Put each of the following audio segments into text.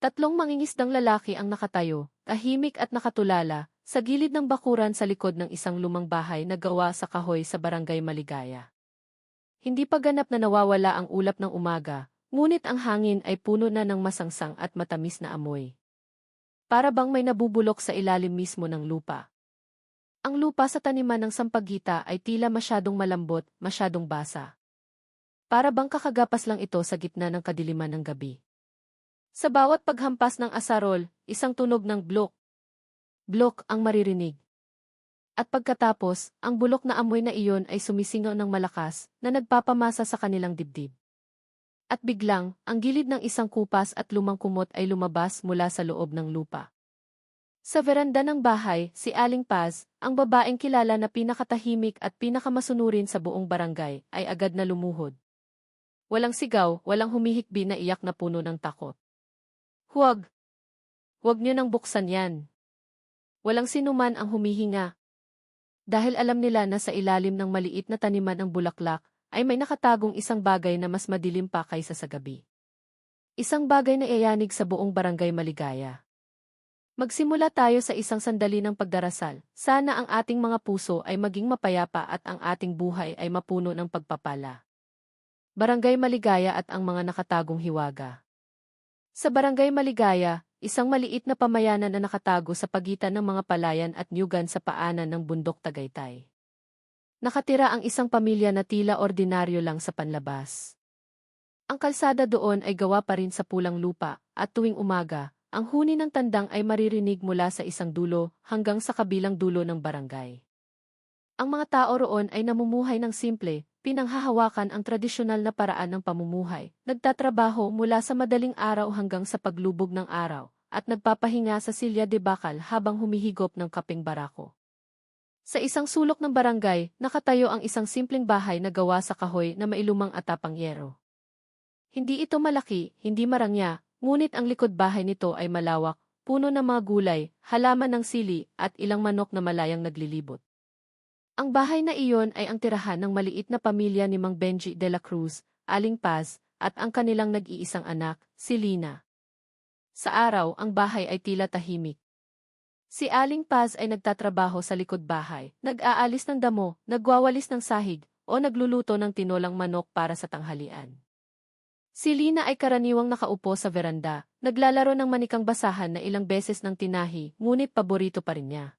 Tatlong mangingisdang lalaki ang nakatayo, tahimik at nakatulala, sa gilid ng bakuran sa likod ng isang lumang bahay na gawa sa kahoy sa Barangay Maligaya. Hindi pa ganap na nawawala ang ulap ng umaga, ngunit ang hangin ay puno na ng masangsang at matamis na amoy. Para bang may nabubulok sa ilalim mismo ng lupa. Ang lupa sa taniman ng sampagita ay tila masyadong malambot, masyadong basa. Para bang kakagapas lang ito sa gitna ng kadiliman ng gabi. Sa bawat paghampas ng asarol, isang tunog ng blok. Blok ang maririnig. At pagkatapos, ang bulok na amoy na iyon ay sumisingaw ng malakas na nagpapamasa sa kanilang dibdib. At biglang, ang gilid ng isang kupas at lumang kumot ay lumabas mula sa loob ng lupa. Sa veranda ng bahay, si Aling Paz, ang babaeng kilala na pinakatahimik at pinakamasunurin sa buong barangay, ay agad na lumuhod. Walang sigaw, walang humihikbi na iyak na puno ng takot. Huwag! Huwag niyo nang buksan yan. Walang sinuman ang humihinga. Dahil alam nila na sa ilalim ng maliit na taniman ng bulaklak, ay may nakatagong isang bagay na mas madilim pa kaysa sa gabi. Isang bagay na iyayanig sa buong Barangay Maligaya. Magsimula tayo sa isang sandali ng pagdarasal. Sana ang ating mga puso ay maging mapayapa at ang ating buhay ay mapuno ng pagpapala. Barangay Maligaya at ang mga nakatagong hiwaga. Sa Barangay Maligaya, isang maliit na pamayanan na nakatago sa pagitan ng mga palayan at niyugan sa paanan ng bundok Tagaytay. Nakatira ang isang pamilya na tila ordinaryo lang sa panlabas. Ang kalsada doon ay gawa pa rin sa pulang lupa, at tuwing umaga, ang huni ng tandang ay maririnig mula sa isang dulo hanggang sa kabilang dulo ng barangay. Ang mga tao roon ay namumuhay ng simple, pinanghahawakan ang tradisyonal na paraan ng pamumuhay, nagtatrabaho mula sa madaling araw hanggang sa paglubog ng araw, at nagpapahinga sa silya de bakal habang humihigop ng kapeng barako. Sa isang sulok ng barangay, nakatayo ang isang simpleng bahay na gawa sa kahoy na mailumang atapang yero. Hindi ito malaki, hindi marangya, ngunit ang likod bahay nito ay malawak, puno ng mga gulay, halaman ng sili, at ilang manok na malayang naglilibot. Ang bahay na iyon ay ang tirahan ng maliit na pamilya ni Mang Benji de la Cruz, Aling Paz, at ang kanilang nag-iisang anak, si Lina. Sa araw, ang bahay ay tila tahimik. Si Aling Paz ay nagtatrabaho sa likod bahay, nag-aalis ng damo, nagwawalis ng sahig, o nagluluto ng tinolang manok para sa tanghalian. Si Lina ay karaniwang nakaupo sa veranda, naglalaro ng manikang basahan na ilang beses ng tinahi, ngunit paborito pa rin niya.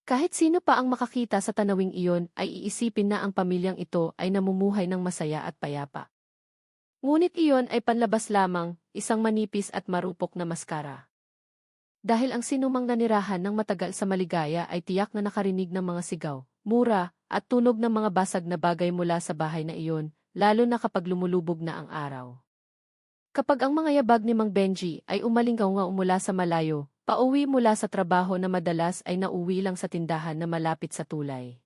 Kahit sino pa ang makakita sa tanawing iyon ay iisipin na ang pamilyang ito ay namumuhay ng masaya at payapa. Ngunit iyon ay panlabas lamang, isang manipis at marupok na maskara. Dahil ang sinumang nanirahan ng matagal sa Maligaya ay tiyak na nakarinig ng mga sigaw, mura, at tunog ng mga basag na bagay mula sa bahay na iyon, lalo na kapag lumulubog na ang araw. Kapag ang mga yabag ni Mang Benji ay umalinggaw mula sa malayo, pauwi mula sa trabaho na madalas ay nauwi lang sa tindahan na malapit sa tulay.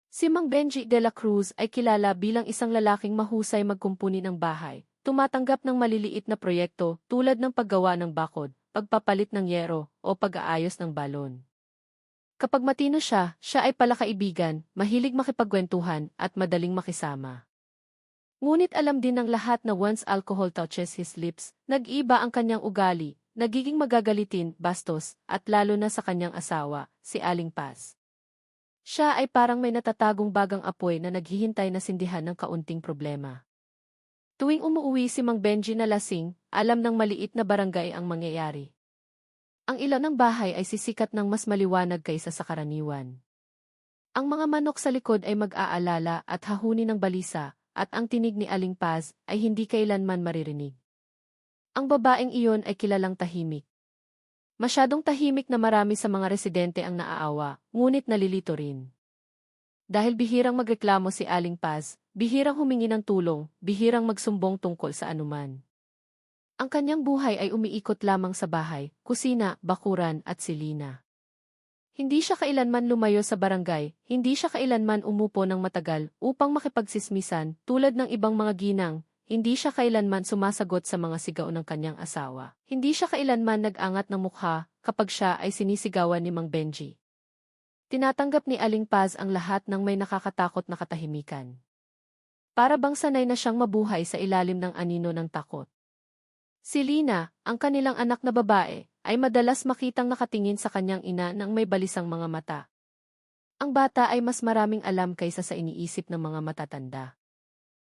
Si Mang Benji de la Cruz ay kilala bilang isang lalaking mahusay magkumpuni ng bahay, tumatanggap ng maliliit na proyekto tulad ng paggawa ng bakod, pagpapalit ng yero, o pag-aayos ng balon. Kapag matino siya ay palakaibigan, mahilig makipagkwentuhan, at madaling makisama. Ngunit alam din ng lahat na once alcohol touches his lips, nag-iba ang kanyang ugali, nagiging magagalitin, bastos, at lalo na sa kanyang asawa, si Aling Paz. Siya ay parang may natatagong bagang apoy na naghihintay na sindihan ng kaunting problema. Tuwing umuuwi si Mang Benji na lasing, alam ng maliit na barangay ang mangyayari. Ang ilaw ng bahay ay sisikat ng mas maliwanag kaysa sa karaniwan. Ang mga manok sa likod ay mag-aalala at hahuni ng balisa, at ang tinig ni Aling Paz ay hindi kailanman maririnig. Ang babaeng iyon ay kilalang tahimik. Masyadong tahimik na marami sa mga residente ang naaawa, ngunit nalilito rin. Dahil bihirang magreklamo si Aling Paz, bihirang humingi ng tulong, bihirang magsumbong tungkol sa anuman. Ang kanyang buhay ay umiikot lamang sa bahay, kusina, bakuran at silina. Hindi siya kailanman lumayo sa barangay, hindi siya kailanman umupo ng matagal upang makipagsismisan tulad ng ibang mga ginang, hindi siya kailanman sumasagot sa mga sigaw ng kanyang asawa. Hindi siya kailanman nag-angat ng mukha kapag siya ay sinisigawan ni Mang Benji. Tinatanggap ni Aling Paz ang lahat ng may nakakatakot na katahimikan. Para bang sanay na siyang mabuhay sa ilalim ng anino ng takot. Si Lina, ang kanilang anak na babae, ay madalas makitang nakatingin sa kanyang ina ng may balisang mga mata. Ang bata ay mas maraming alam kaysa sa iniisip ng mga matatanda.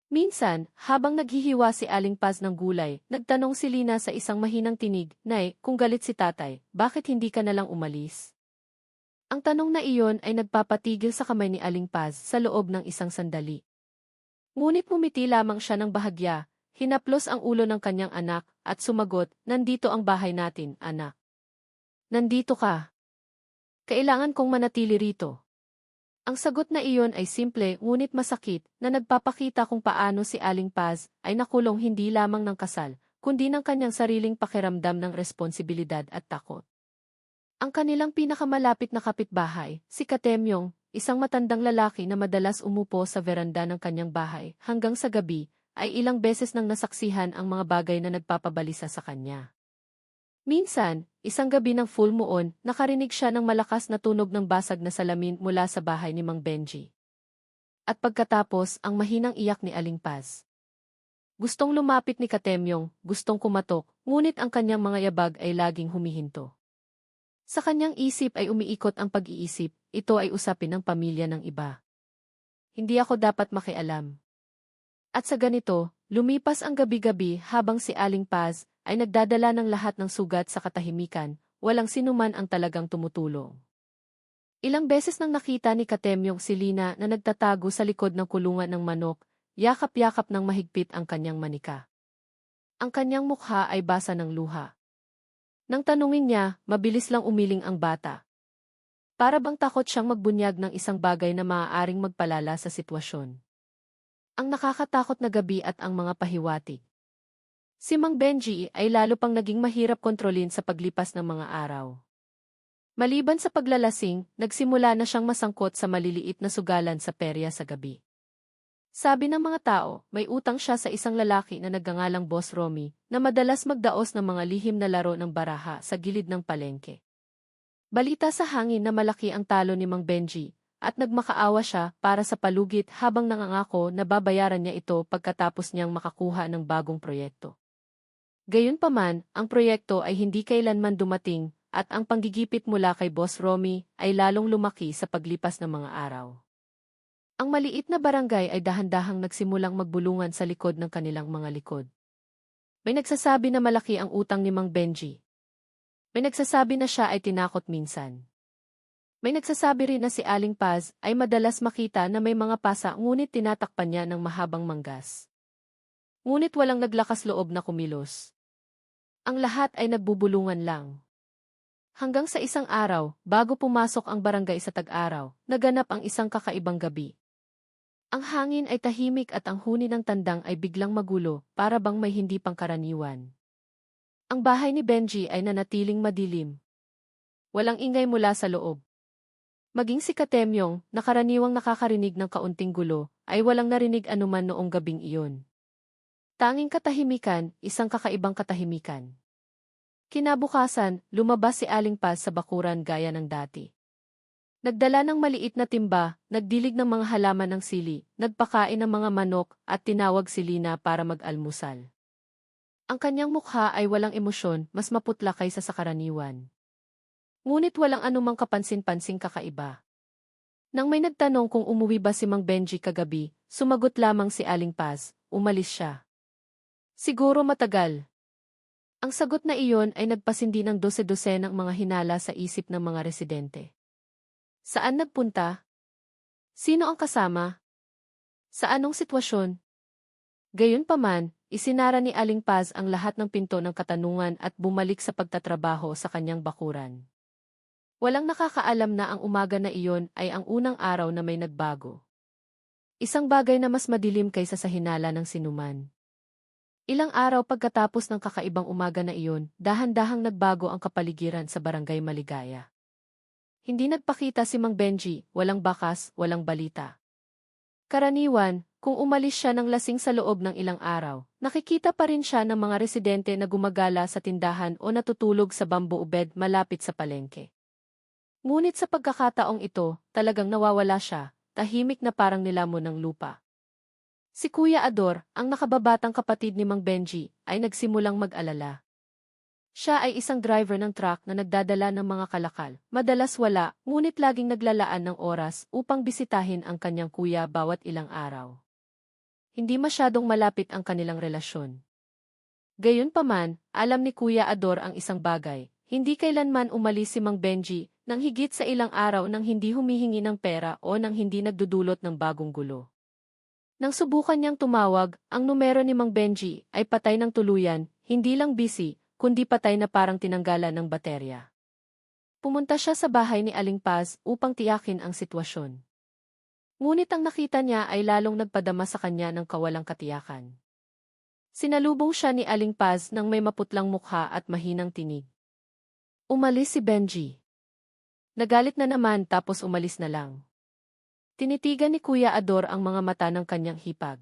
Minsan, habang naghihiwa si Aling Paz ng gulay, nagtanong si Lina sa isang mahinang tinig, "Nay, kung galit si tatay, bakit hindi ka nalang umalis?" Ang tanong na iyon ay nagpapatigil sa kamay ni Aling Paz sa loob ng isang sandali. Ngunit pumiti lamang siya ng bahagya, hinaplos ang ulo ng kanyang anak, at sumagot, "Nandito ang bahay natin, anak. Nandito ka. Kailangan kong manatili rito." Ang sagot na iyon ay simple ngunit masakit na nagpapakita kung paano si Aling Paz ay nakulong hindi lamang ng kasal, kundi ng kanyang sariling pakiramdam ng responsibilidad at takot. Ang kanilang pinakamalapit na kapitbahay, si Katemyong, isang matandang lalaki na madalas umupo sa veranda ng kanyang bahay hanggang sa gabi, ay ilang beses nang nasaksihan ang mga bagay na nagpapabalisa sa kanya. Minsan, isang gabi ng full moon, nakarinig siya ng malakas na tunog ng basag na salamin mula sa bahay ni Mang Benji. At pagkatapos, ang mahinang iyak ni Aling Paz. Gustong lumapit ni Katemyong, gustong kumatok, ngunit ang kanyang mga yabag ay laging humihinto. Sa kanyang isip ay umiikot ang pag-iisip, ito ay usapin ng pamilya ng iba. Hindi ako dapat makialam. At sa ganito, lumipas ang gabi-gabi habang si Aling Paz ay nagdadala ng lahat ng sugat sa katahimikan, walang sinuman ang talagang tumutulong. Ilang beses nang nakita ni Katemyong si Lina na nagtatago sa likod ng kulungan ng manok, yakap-yakap ng mahigpit ang kanyang manika. Ang kanyang mukha ay basa ng luha. Nang tanungin niya, mabilis lang umiling ang bata. Para bang takot siyang magbunyag ng isang bagay na maaaring magpalala sa sitwasyon. Ang nakakatakot na gabi at ang mga pahiwatig. Si Mang Benji ay lalo pang naging mahirap kontrolin sa paglipas ng mga araw. Maliban sa paglalasing, nagsimula na siyang masangkot sa maliliit na sugalan sa perya sa gabi. Sabi ng mga tao, may utang siya sa isang lalaki na nagngangalang Boss Romy, na madalas magdaos ng mga lihim na laro ng baraha sa gilid ng palengke. Balita sa hangin na malaki ang talo ni Mang Benji, at nagmakaawa siya para sa palugit habang nangangako na babayaran niya ito pagkatapos niyang makakuha ng bagong proyekto. Gayunpaman, ang proyekto ay hindi kailanman dumating, at ang panggigipit mula kay Boss Romy ay lalong lumaki sa paglipas ng mga araw. Ang maliit na barangay ay dahan-dahang nagsimulang magbulungan sa likod ng kanilang mga likod. May nagsasabi na malaki ang utang ni Mang Benji. May nagsasabi na siya ay tinakot minsan. May nagsasabi rin na si Aling Paz ay madalas makita na may mga pasa ngunit tinatakpan niya ng mahabang manggas. Ngunit walang naglakas loob na kumilos. Ang lahat ay nagbubulungan lang. Hanggang sa isang araw, bago pumasok ang barangay sa tag-araw, naganap ang isang kakaibang gabi. Ang hangin ay tahimik at ang huni ng tandang ay biglang magulo, para bang may hindi pangkaraniwan. Ang bahay ni Benji ay nanatiling madilim. Walang ingay mula sa loob. Maging si Katemyong, na karaniwang nakakarinig ng kaunting gulo, ay walang narinig anuman noong gabing iyon. Tanging katahimikan, isang kakaibang katahimikan. Kinabukasan, lumabas si Aling Paz sa bakuran gaya ng dati. Nagdala ng maliit na timba, nagdilig ng mga halaman ng sili, nagpakain ng mga manok, at tinawag si Lina para mag-almusal. Ang kanyang mukha ay walang emosyon, mas maputla kaysa sa karaniwan. Ngunit walang anumang kapansin-pansing kakaiba. Nang may nagtanong kung umuwi ba si Mang Benji kagabi, sumagot lamang si Aling Paz, umalis siya. Siguro matagal. Ang sagot na iyon ay nagpasindi ng dose-dose ng mga hinala sa isip ng mga residente. Saan nagpunta? Sino ang kasama? Sa anong sitwasyon? Gayunpaman, isinara ni Aling Paz ang lahat ng pinto ng katanungan at bumalik sa pagtatrabaho sa kanyang bakuran. Walang nakakaalam na ang umaga na iyon ay ang unang araw na may nagbago. Isang bagay na mas madilim kaysa sa hinala ng sinuman. Ilang araw pagkatapos ng kakaibang umaga na iyon, dahan-dahang nagbago ang kapaligiran sa Barangay Maligaya. Hindi nagpakita si Mang Benji, walang bakas, walang balita. Karaniwan, kung umalis siya ng lasing sa loob ng ilang araw, nakikita pa rin siya ng mga residente na gumagala sa tindahan o natutulog sa bamboo bed malapit sa palengke. Ngunit sa pagkakataong ito, talagang nawawala siya, tahimik na parang nilamon ng lupa. Si Kuya Ador, ang nakababatang kapatid ni Mang Benji, ay nagsimulang mag-alala. Siya ay isang driver ng truck na nagdadala ng mga kalakal. Madalas wala, ngunit laging naglalaan ng oras upang bisitahin ang kanyang kuya bawat ilang araw. Hindi masyadong malapit ang kanilang relasyon. Gayunpaman, alam ni Kuya Ador ang isang bagay, hindi kailanman umalis si Mang Benji nang higit sa ilang araw nang hindi humihingi ng pera o nang hindi nagdudulot ng bagong gulo. Nang subukan niyang tumawag, ang numero ni Mang Benji ay patay ng tuluyan, hindi lang busy, kundi patay na parang tinanggalan ng baterya. Pumunta siya sa bahay ni Aling Paz upang tiyakin ang sitwasyon. Ngunit ang nakita niya ay lalong nagpadama sa kanya ng kawalang katiyakan. Sinalubong siya ni Aling Paz nang may maputlang mukha at mahinang tinig. Umalis si Benji. Nagalit na naman tapos umalis na lang. Tinitigan ni Kuya Ador ang mga mata ng kanyang hipag.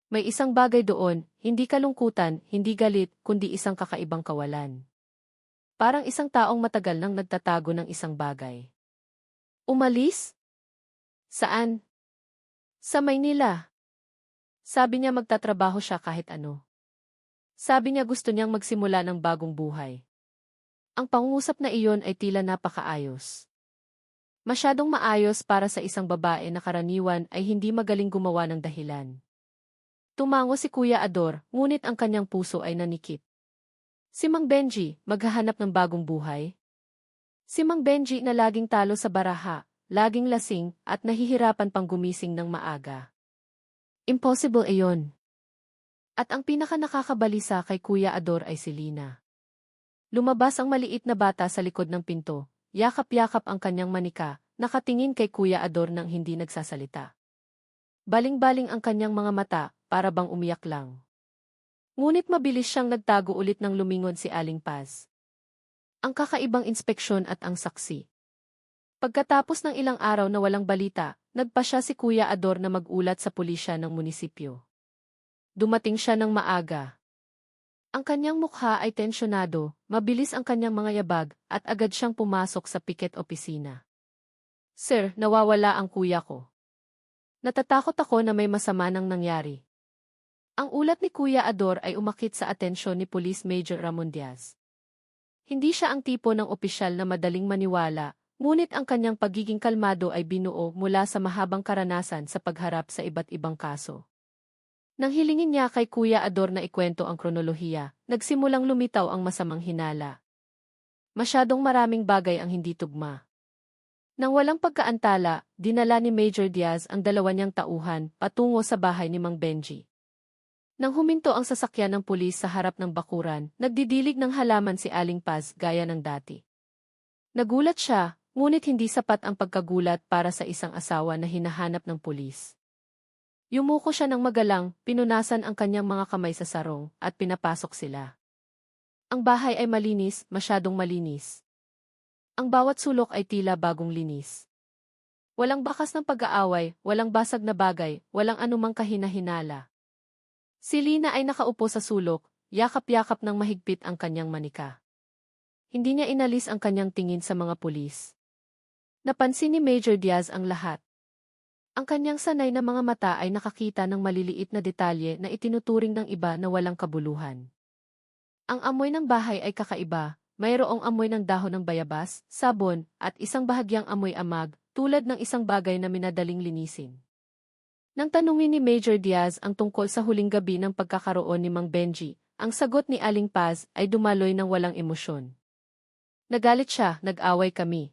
May isang bagay doon, hindi kalungkutan, hindi galit, kundi isang kakaibang kawalan. Parang isang taong matagal nang nagtatago ng isang bagay. Umalis? Saan? Sa Maynila. Sabi niya magtatrabaho siya kahit ano. Sabi niya gusto niyang magsimula ng bagong buhay. Ang pangungusap na iyon ay tila napakaayos. Masyadong maayos para sa isang babae na karaniwan ay hindi magaling gumawa ng dahilan. Tumango si Kuya Ador, ngunit ang kanyang puso ay nanikip. Si Mang Benji, maghahanap ng bagong buhay? Si Mang Benji na laging talo sa baraha, laging lasing, at nahihirapan pang gumising ng maaga. Impossible iyon. At ang pinaka-nakakabalisa kay Kuya Ador ay si Lina. Lumabas ang maliit na bata sa likod ng pinto, yakap-yakap ang kanyang manika, nakatingin kay Kuya Ador nang hindi nagsasalita. Baling-baling ang kanyang mga mata, para bang umiyak lang. Ngunit mabilis siyang nagtago ulit nang lumingon si Aling Paz. Ang kakaibang inspeksyon at ang saksi. Pagkatapos ng ilang araw na walang balita, nagpa siya si Kuya Ador na mag-ulat sa pulisya ng munisipyo. Dumating siya ng maaga. Ang kanyang mukha ay tensyonado, mabilis ang kanyang mga yabag, at agad siyang pumasok sa piket opisina. Sir, nawawala ang kuya ko. Natatakot ako na may masama nang nangyari. Ang ulat ni Kuya Ador ay umakit sa atensyon ni Police Major Ramon Diaz. Hindi siya ang tipo ng opisyal na madaling maniwala, ngunit ang kanyang pagiging kalmado ay binuo mula sa mahabang karanasan sa pagharap sa iba't ibang kaso. Nang hilingin niya kay Kuya Ador na ikwento ang kronolohiya, nagsimulang lumitaw ang masamang hinala. Masyadong maraming bagay ang hindi tugma. Nang walang pagkaantala, dinala ni Major Diaz ang dalawa niyang tauhan patungo sa bahay ni Mang Benji. Nang huminto ang sasakyan ng pulis sa harap ng bakuran, nagdidilig ng halaman si Aling Paz gaya ng dati. Nagulat siya, ngunit hindi sapat ang pagkagulat para sa isang asawa na hinahanap ng pulis. Yumuko siya ng magalang, pinunasan ang kanyang mga kamay sa sarong, at pinapasok sila. Ang bahay ay malinis, masyadong malinis. Ang bawat sulok ay tila bagong linis. Walang bakas ng pag-aaway, walang basag na bagay, walang anumang kahina-hinala. Si Lina ay nakaupo sa sulok, yakap-yakap ng mahigpit ang kanyang manika. Hindi niya inalis ang kanyang tingin sa mga pulis. Napansin ni Major Diaz ang lahat. Ang kanyang sanay na mga mata ay nakakita ng maliliit na detalye na itinuturing ng iba na walang kabuluhan. Ang amoy ng bahay ay kakaiba, mayroong amoy ng dahon ng bayabas, sabon, at isang bahagyang amoy amag, tulad ng isang bagay na minadaling linisin. Nang tanungin ni Major Diaz ang tungkol sa huling gabi ng pagkakaroon ni Mang Benji, ang sagot ni Aling Paz ay dumaloy ng walang emosyon. Nagalit siya, nag-away kami.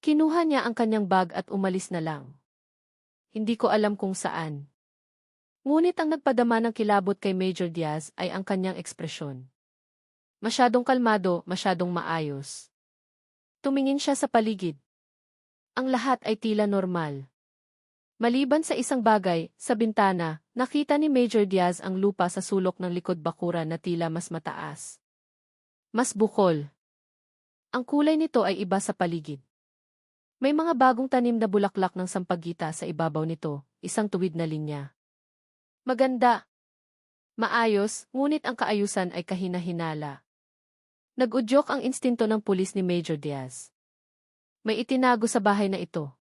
Kinuha niya ang kanyang bag at umalis na lang. Hindi ko alam kung saan. Ngunit ang nagpadama ng kilabot kay Major Diaz ay ang kanyang ekspresyon. Masyadong kalmado, masyadong maayos. Tumingin siya sa paligid. Ang lahat ay tila normal. Maliban sa isang bagay, sa bintana, nakita ni Major Diaz ang lupa sa sulok ng likod bakuran na tila mas mataas. Mas bukol. Ang kulay nito ay iba sa paligid. May mga bagong tanim na bulaklak ng sampagita sa ibabaw nito, isang tuwid na linya. Maganda. Maayos, ngunit ang kaayusan ay kahina-hinala. Nag-udyok ang instinto ng pulis ni Major Diaz. May itinago sa bahay na ito.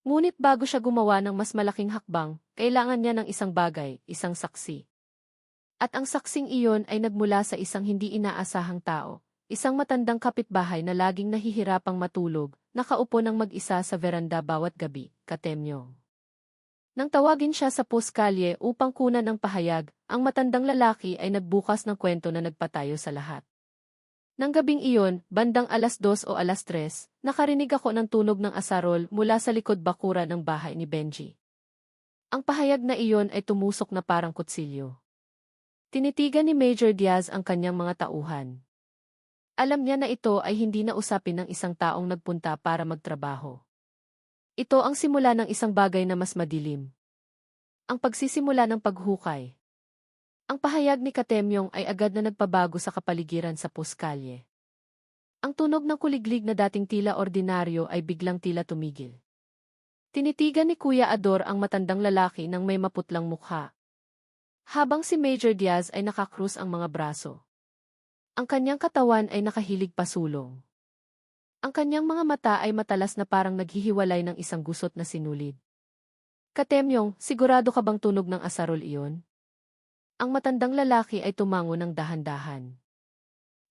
Ngunit bago siya gumawa ng mas malaking hakbang, kailangan niya ng isang bagay, isang saksi. At ang saksing iyon ay nagmula sa isang hindi inaasahang tao, isang matandang kapitbahay na laging nahihirapang matulog, nakaupo ng mag-isa sa veranda bawat gabi, Katemyo. Nang tawagin siya sa puskalye upang kunan ng pahayag, ang matandang lalaki ay nagbukas ng kwento na nagpatayo sa lahat. Nang gabing iyon, bandang 2:00 o 3:00, nakarinig ako ng tunog ng asarol mula sa likod bakura ng bahay ni Benji. Ang pahayag na iyon ay tumusok na parang kutsilyo. Tinitigan ni Major Diaz ang kanyang mga tauhan. Alam niya na ito ay hindi na usapin ng isang taong nagpunta para magtrabaho. Ito ang simula ng isang bagay na mas madilim. Ang pagsisimula ng paghukay. Ang pahayag ni Katemyong ay agad na nagpabago sa kapaligiran sa puskalye. Ang tunog ng kuliglig na dating tila ordinaryo ay biglang tila tumigil. Tinitigan ni Kuya Ador ang matandang lalaki ng may maputlang mukha. Habang si Major Diaz ay nakakrus ang mga braso. Ang kanyang katawan ay nakahilig pasulong. Ang kanyang mga mata ay matalas na parang naghihiwalay ng isang gusot na sinulid. Katemyong, sigurado ka bang tunog ng asarol iyon? Ang matandang lalaki ay tumango ng dahan-dahan.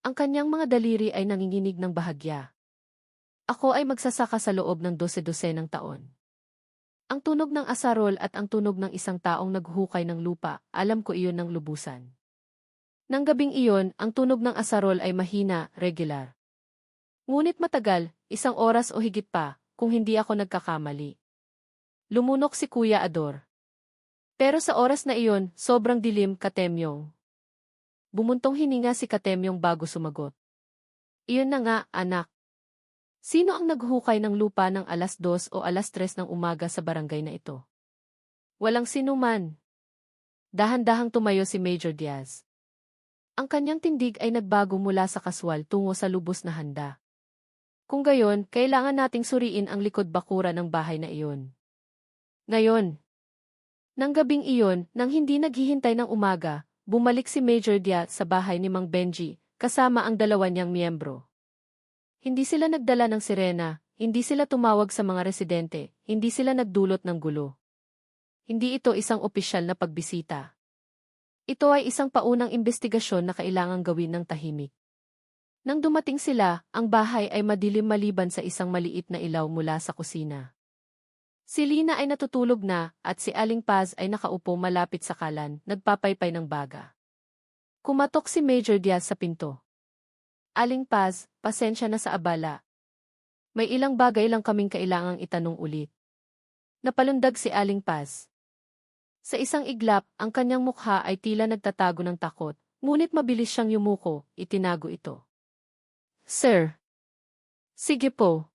Ang kanyang mga daliri ay nanginginig ng bahagya. Ako ay magsasaka sa loob ng 12 ng taon. Ang tunog ng asarol at ang tunog ng isang taong naghukay ng lupa, alam ko iyon ng lubusan. Nang gabing iyon, ang tunog ng asarol ay mahina, regular. Ngunit matagal, 1 oras o higit pa, kung hindi ako nagkakamali. Lumunok si Kuya Ador. Pero sa oras na iyon, sobrang dilim, Katemyong. Bumuntong hininga si Katemyong bago sumagot. Iyon na nga, anak. Sino ang naghukay ng lupa ng 2:00 o 3:00 ng umaga sa barangay na ito? Walang sinuman. Dahan-dahang tumayo si Major Diaz. Ang kanyang tindig ay nagbago mula sa kaswal tungo sa lubos na handa. Kung gayon, kailangan nating suriin ang likod bakura ng bahay na iyon. Ngayon, nang gabing iyon, nang hindi naghihintay ng umaga, bumalik si Major Diaz sa bahay ni Mang Benji, kasama ang 2 niyang miyembro. Hindi sila nagdala ng sirena, hindi sila tumawag sa mga residente, hindi sila nagdulot ng gulo. Hindi ito isang opisyal na pagbisita. Ito ay isang paunang investigasyon na kailangang gawin ng tahimik. Nang dumating sila, ang bahay ay madilim maliban sa isang maliit na ilaw mula sa kusina. Si Lina ay natutulog na, at si Aling Paz ay nakaupo malapit sa kalan, nagpapaypay ng baga. Kumatok si Major Diaz sa pinto. Aling Paz, pasensya na sa abala. May ilang bagay lang kaming kailangang itanong ulit. Napalundag si Aling Paz. Sa isang iglap, ang kanyang mukha ay tila nagtatago ng takot, ngunit mabilis siyang yumuko, itinago ito. Sir. Sige po.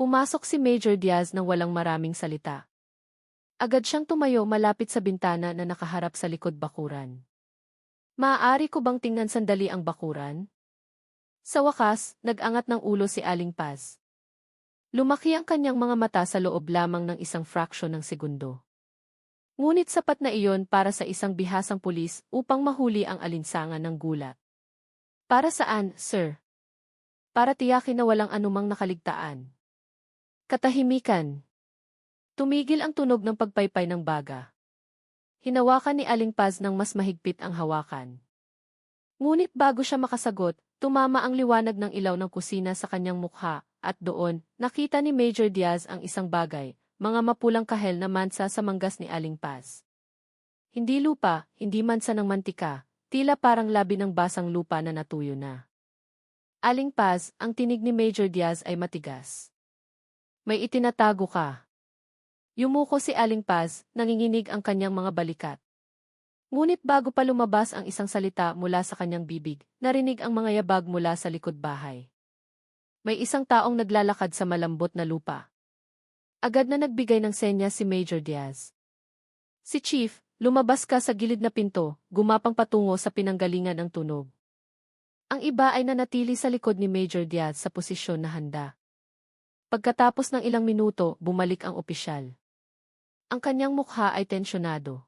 Pumasok si Major Diaz nang walang maraming salita. Agad siyang tumayo malapit sa bintana na nakaharap sa likod bakuran. Maaari ko bang tingnan sandali ang bakuran? Sa wakas, nag-angat ng ulo si Aling Paz. Lumaki ang kanyang mga mata sa loob lamang ng isang fraksyon ng segundo. Ngunit sapat na iyon para sa isang bihasang pulis upang mahuli ang alinsangan ng gulat. Para saan, sir? Para tiyakin na walang anumang nakaligtaan. Katahimikan. Tumigil ang tunog ng pagpaypay ng baga. Hinawakan ni Aling Paz ng mas mahigpit ang hawakan. Ngunit bago siya makasagot, tumama ang liwanag ng ilaw ng kusina sa kanyang mukha, at doon, nakita ni Major Diaz ang isang bagay, mga mapulang kahel na mansa sa manggas ni Aling Paz. Hindi lupa, hindi mansa ng mantika, tila parang labi ng basang lupa na natuyo na. Aling Paz, ang tinig ni Major Diaz ay matigas. May itinatago ka. Yumuko si Aling Paz, nanginginig ang kanyang mga balikat. Ngunit bago pa lumabas ang isang salita mula sa kanyang bibig, narinig ang mga yabag mula sa likod bahay. May isang taong naglalakad sa malambot na lupa. Agad na nagbigay ng senya si Major Diaz. Si Chief, lumabas ka sa gilid na pinto, gumapang patungo sa pinanggalingan ng tunog. Ang iba ay nanatili sa likod ni Major Diaz sa posisyon na handa. Pagkatapos ng ilang minuto, bumalik ang opisyal. Ang kanyang mukha ay tensyonado.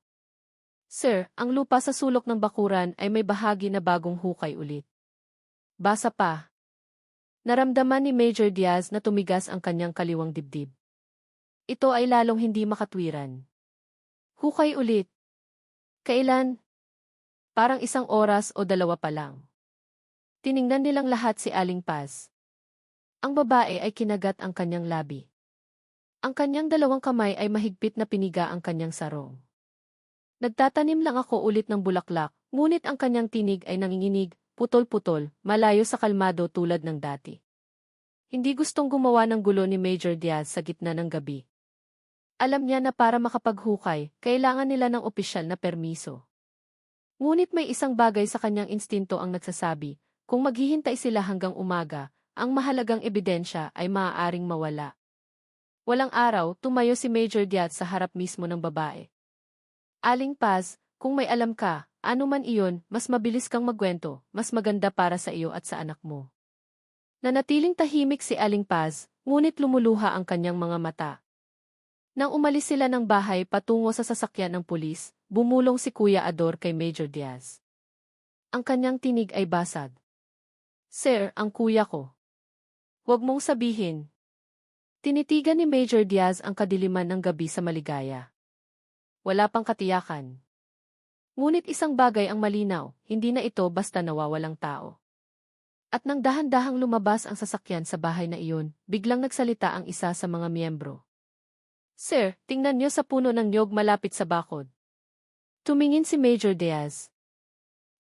Sir, ang lupa sa sulok ng bakuran ay may bahagi na bagong hukay ulit. Basa pa. Naramdaman ni Major Diaz na tumigas ang kanyang kaliwang dibdib. Ito ay lalong hindi makatwiran. Hukay ulit. Kailan? Parang 1 oras o 2 pa lang. Tiningnan nilang lahat si Aling Paz. Ang babae ay kinagat ang kanyang labi. Ang kanyang 2 kamay ay mahigpit na piniga ang kanyang sarong. Nagtatanim lang ako ulit ng bulaklak, ngunit ang kanyang tinig ay nanginginig, putol-putol, malayo sa kalmado tulad ng dati. Hindi gustong gumawa ng gulo ni Major Diaz sa gitna ng gabi. Alam niya na para makapaghukay, kailangan nila ng opisyal na permiso. Ngunit may isang bagay sa kanyang instinto ang nagsasabi, kung maghihintay sila hanggang umaga, ang mahalagang ebidensya ay maaaring mawala. Walang araw, tumayo si Major Diaz sa harap mismo ng babae. Aling Paz, kung may alam ka, ano man iyon, mas mabilis kang magkwento, mas maganda para sa iyo at sa anak mo. Nanatiling tahimik si Aling Paz, ngunit lumuluha ang kanyang mga mata. Nang umalis sila ng bahay patungo sa sasakyan ng pulis, bumulong si Kuya Ador kay Major Diaz. Ang kanyang tinig ay basag. Sir, ang kuya ko. Huwag mong sabihin. Tinitigan ni Major Diaz ang kadiliman ng gabi sa Maligaya. Wala pang katiyakan. Ngunit isang bagay ang malinaw, hindi na ito basta nawawalang tao. At nang dahan-dahang lumabas ang sasakyan sa bahay na iyon, biglang nagsalita ang isa sa mga miyembro. Sir, tingnan niyo sa puno ng niyog malapit sa bakod. Tumingin si Major Diaz.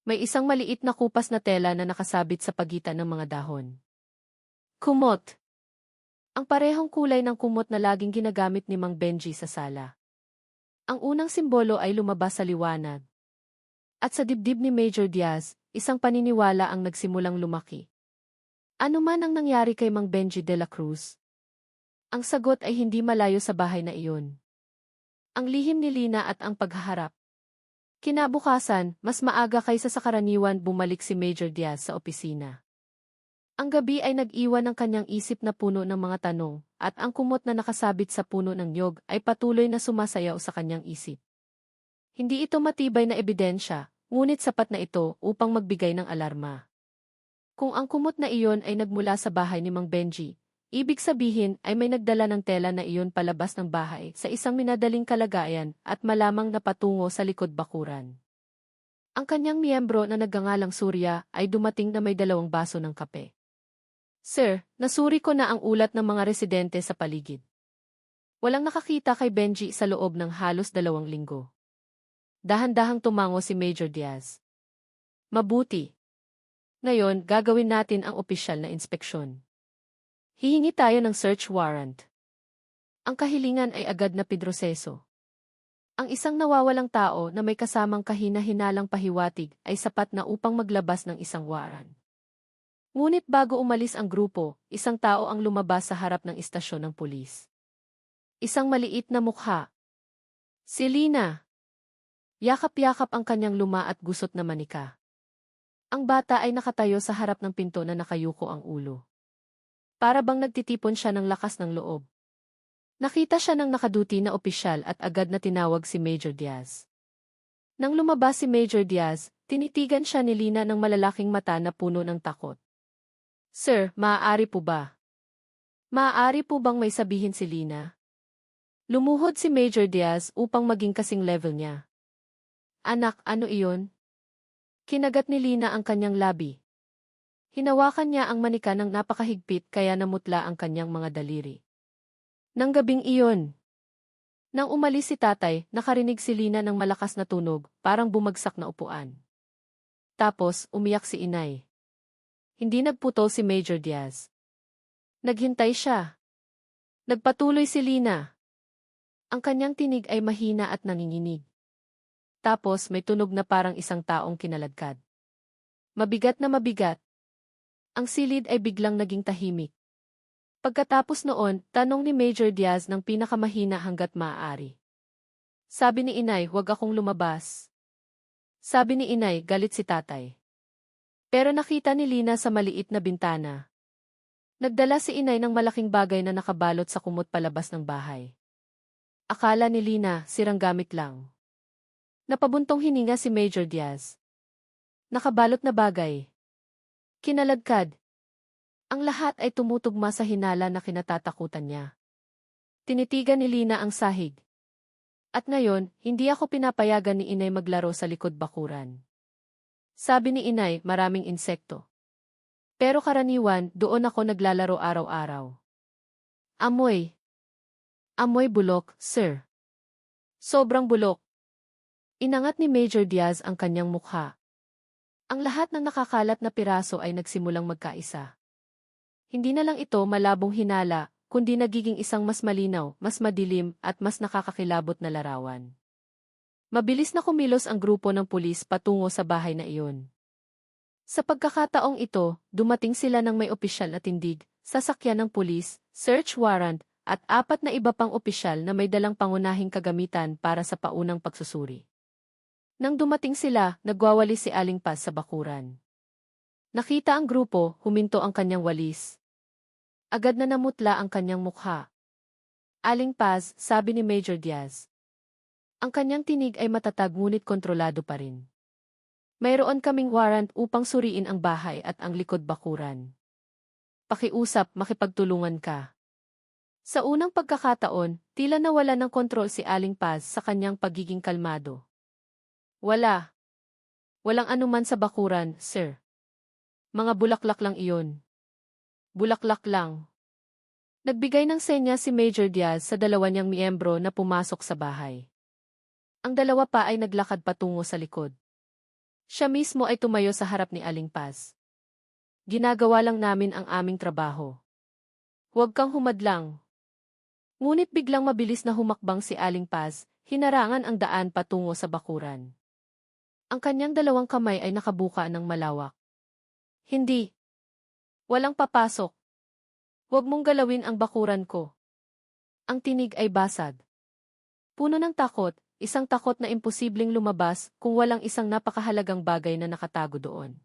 May isang maliit na kupas na tela na nakasabit sa pagitan ng mga dahon. Kumot. Ang parehong kulay ng kumot na laging ginagamit ni Mang Benji sa sala. Ang unang simbolo ay lumabas sa liwanag. At sa dibdib ni Major Diaz, isang paniniwala ang nagsimulang lumaki. Ano man ang nangyari kay Mang Benji de la Cruz? Ang sagot ay hindi malayo sa bahay na iyon. Ang lihim ni Lina at ang paghaharap. Kinabukasan, mas maaga kaysa sa karaniwan bumalik si Major Diaz sa opisina. Ang gabi ay nag-iwan ng kanyang isip na puno ng mga tanong, at ang kumot na nakasabit sa puno ng niyog ay patuloy na sumasayaw sa kanyang isip. Hindi ito matibay na ebidensya, ngunit sapat na ito upang magbigay ng alarma. Kung ang kumot na iyon ay nagmula sa bahay ni Mang Benji, ibig sabihin ay may nagdala ng tela na iyon palabas ng bahay sa isang minadaling kalagayan at malamang napatungo sa likod bakuran. Ang kanyang miyembro na nagngangalang Surya ay dumating na may 2 baso ng kape. Sir, nasuri ko na ang ulat ng mga residente sa paligid. Walang nakakita kay Benji sa loob ng halos 2 linggo. Dahan-dahang tumango si Major Diaz. Mabuti. Ngayon, gagawin natin ang opisyal na inspeksyon. Hihingi tayo ng search warrant. Ang kahilingan ay agad na pidroseso. Ang isang nawawalang tao na may kasamang kahina-hinalang pahiwatig ay sapat na upang maglabas ng isang warrant. Ngunit bago umalis ang grupo, isang tao ang lumabas sa harap ng istasyon ng pulis. Isang maliit na mukha. Si Lina. Yakap-yakap ang kanyang luma at gusot na manika. Ang bata ay nakatayo sa harap ng pinto na nakayuko ang ulo. Para bang nagtitipon siya ng lakas ng loob. Nakita siya ng nakaduti na opisyal at agad na tinawag si Major Diaz. Nang lumabas si Major Diaz, tinitigan siya ni Lina ng malalaking mata na puno ng takot. Sir, maaari po ba? Maaari po bang may sabihin si Lina? Lumuhod si Major Diaz upang maging kasing level niya. Anak, ano iyon? Kinagat ni Lina ang kanyang labi. Hinawakan niya ang manika ng napakahigpit kaya namutla ang kanyang mga daliri. Nang gabing iyon. Nang umalis si tatay, nakarinig si Lina ng malakas na tunog, parang bumagsak na upuan. Tapos, umiyak si inay. Hindi nagputol si Major Diaz. Naghintay siya. Nagpatuloy si Lina. Ang kanyang tinig ay mahina at nanginginig. Tapos may tunog na parang isang taong kinaladkad. Mabigat na mabigat. Ang silid ay biglang naging tahimik. Pagkatapos noon, tanong ni Major Diaz ng pinakamahina hanggat maaari. Sabi ni inay, huwag akong lumabas. Sabi ni inay, galit si tatay. Pero nakita ni Lina sa maliit na bintana. Nagdala si inay ng malaking bagay na nakabalot sa kumot palabas ng bahay. Akala ni Lina, sirang gamit lang. Napabuntong hininga si Major Diaz. Nakabalot na bagay. Kinaladkad. Ang lahat ay tumutugma sa hinala na kinatatakutan niya. Tinitigan ni Lina ang sahig. At ngayon, hindi ako pinapayagan ni Inay maglaro sa likod bakuran. Sabi ni Inay, maraming insekto. Pero karaniwan, doon ako naglalaro araw-araw. Amoy. Amoy bulok, sir. Sobrang bulok. Inangat ni Major Diaz ang kanyang mukha. Ang lahat ng nakakalat na piraso ay nagsimulang magkaisa. Hindi na lang ito malabong hinala, kundi nagiging isang mas malinaw, mas madilim, at mas nakakakilabot na larawan. Mabilis na kumilos ang grupo ng pulis patungo sa bahay na iyon. Sa pagkakataong ito, dumating sila ng may opisyal na tindig, sasakyan ng pulis, search warrant, at 4 na iba pang opisyal na may dalang pangunahing kagamitan para sa paunang pagsusuri. Nang dumating sila, nagwawalis si Aling Paz sa bakuran. Nakita ang grupo, huminto ang kanyang walis. Agad na namutla ang kanyang mukha. Aling Paz, sabi ni Major Diaz. Ang kanyang tinig ay matatag ngunit kontrolado pa rin. Mayroon kaming warrant upang suriin ang bahay at ang likod bakuran. Pakiusap, makipagtulungan ka. Sa unang pagkakataon, tila nawala ng kontrol si Aling Paz sa kanyang pagiging kalmado. Wala. Walang anuman sa bakuran, sir. Mga bulaklak lang iyon. Bulaklak lang. Nagbigay ng senya si Major Diaz sa 2 niyang miyembro na pumasok sa bahay. Ang 2 pa ay naglakad patungo sa likod. Siya mismo ay tumayo sa harap ni Aling Paz. Ginagawa lang namin ang aming trabaho. Huwag kang humadlang. Ngunit biglang mabilis na humakbang si Aling Paz, hinarangan ang daan patungo sa bakuran. Ang kanyang 2 kamay ay nakabuka ng malawak. Hindi. Walang papasok. Huwag mong galawin ang bakuran ko. Ang tinig ay basag. Puno ng takot, isang takot na imposibleng lumabas kung walang isang napakahalagang bagay na nakatago doon.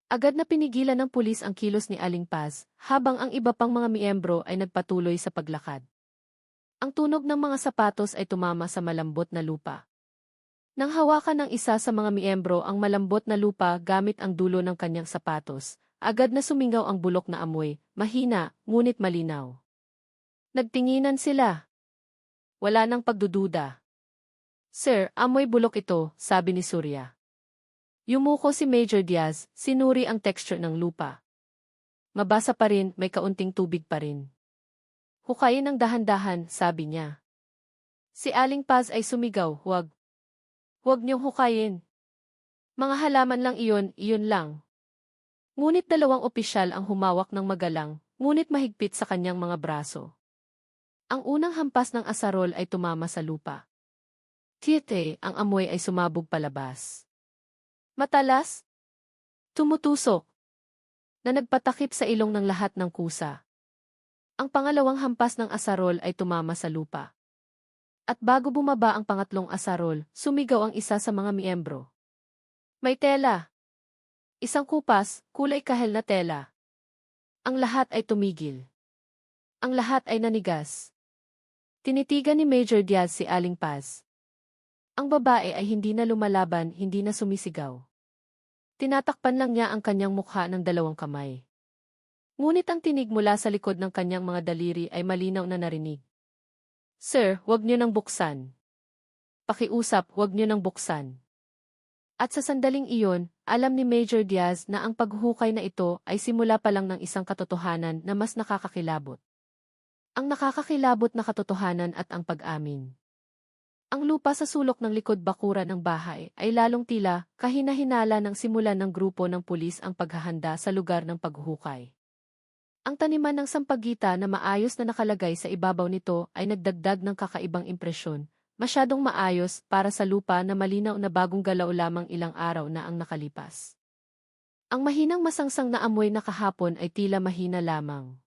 Agad na pinigilan ng pulis ang kilos ni Aling Paz, habang ang iba pang mga miyembro ay nagpatuloy sa paglakad. Ang tunog ng mga sapatos ay tumama sa malambot na lupa. Nang hawakan ng isa sa mga miyembro ang malambot na lupa gamit ang dulo ng kanyang sapatos, agad na sumingaw ang bulok na amoy, mahina, ngunit malinaw. Nagtinginan sila. Wala nang pagdududa. Sir, amoy bulok ito, sabi ni Surya. Yumuko si Major Diaz, sinuri ang texture ng lupa. Mabasa pa rin, may kaunting tubig pa rin. Hukayin ng dahan-dahan, sabi niya. Si Aling Paz ay sumigaw, huwag. Huwag niyong hukayin. Mga halaman lang iyon, iyon lang. Ngunit 2 opisyal ang humawak ng magalang, ngunit mahigpit sa kanyang mga braso. Ang unang hampas ng asarol ay tumama sa lupa. Tiyete, ang amoy ay sumabog palabas. Matalas? Tumutusok. Na nagpatakip sa ilong ng lahat ng kusa. Ang pangalawang hampas ng asarol ay tumama sa lupa. At bago bumaba ang pangatlong asarol, sumigaw ang isa sa mga miyembro. May tela. Isang kupas, kulay kahel na tela. Ang lahat ay tumigil. Ang lahat ay nanigas. Tinitigan ni Major Diaz si Aling Paz. Ang babae ay hindi na lumalaban, hindi na sumisigaw. Tinatakpan lang niya ang kanyang mukha ng 2 kamay. Ngunit ang tinig mula sa likod ng kanyang mga daliri ay malinaw na narinig. Sir, huwag niyo nang buksan. Pakiusap, huwag niyo nang buksan. At sa sandaling iyon, alam ni Major Diaz na ang paghukay na ito ay simula pa lang ng isang katotohanan na mas nakakakilabot. Ang nakakakilabot na katotohanan at ang pag-amin. Ang lupa sa sulok ng likod bakuran ng bahay ay lalong tila kahina-hinala ng simulan ng grupo ng pulis ang paghahanda sa lugar ng paghukay. Ang taniman ng sampagita na maayos na nakalagay sa ibabaw nito ay nagdagdag ng kakaibang impresyon, masyadong maayos para sa lupa na malinaw na bagong galaw lamang ilang araw na ang nakalipas. Ang mahinang masangsang na amoy na kahapon ay tila mahina lamang.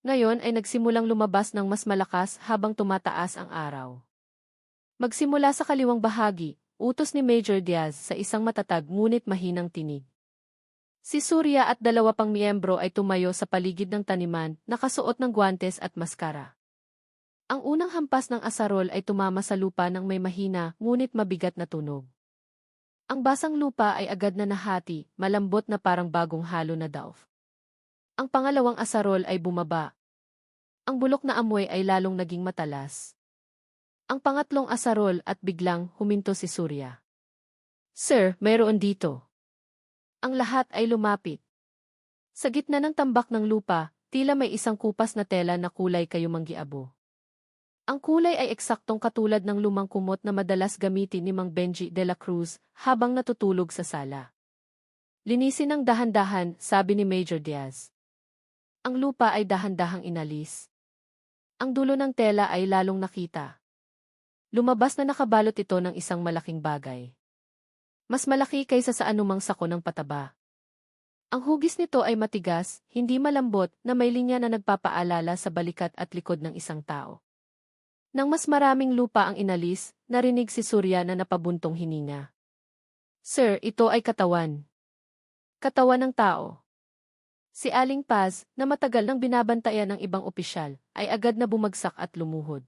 Ngayon ay nagsimulang lumabas ng mas malakas habang tumataas ang araw. Magsimula sa kaliwang bahagi, utos ni Major Diaz sa isang matatag ngunit mahinang tinig. Si Surya at 2 pang miyembro ay tumayo sa paligid ng taniman, nakasuot ng guwantes at maskara. Ang unang hampas ng asarol ay tumama sa lupa ng may mahina ngunit mabigat na tunog. Ang basang lupa ay agad na nahati, malambot na parang bagong halo na daw. Ang pangalawang asarol ay bumaba. Ang bulok na amoy ay lalong naging matalas. Ang pangatlong asarol at biglang huminto si Surya. Sir, mayroon dito. Ang lahat ay lumapit. Sa gitna ng tambak ng lupa, tila may isang kupas na tela na kulay kayumanggiabo. Ang kulay ay eksaktong katulad ng lumang kumot na madalas gamitin ni Mang Benji de la Cruz habang natutulog sa sala. Linisin ng dahan-dahan, sabi ni Major Diaz. Ang lupa ay dahan-dahang inalis. Ang dulo ng tela ay lalong nakita. Lumabas na nakabalot ito ng isang malaking bagay. Mas malaki kaysa sa anumang sako ng pataba. Ang hugis nito ay matigas, hindi malambot, na may linya na nagpapaalala sa balikat at likod ng isang tao. Nang mas maraming lupa ang inalis, narinig si Surya na napabuntong hininga. Sir, ito ay katawan. Katawan ng tao. Si Aling Paz, na matagal nang binabantayan ng ibang opisyal, ay agad na bumagsak at lumuhod.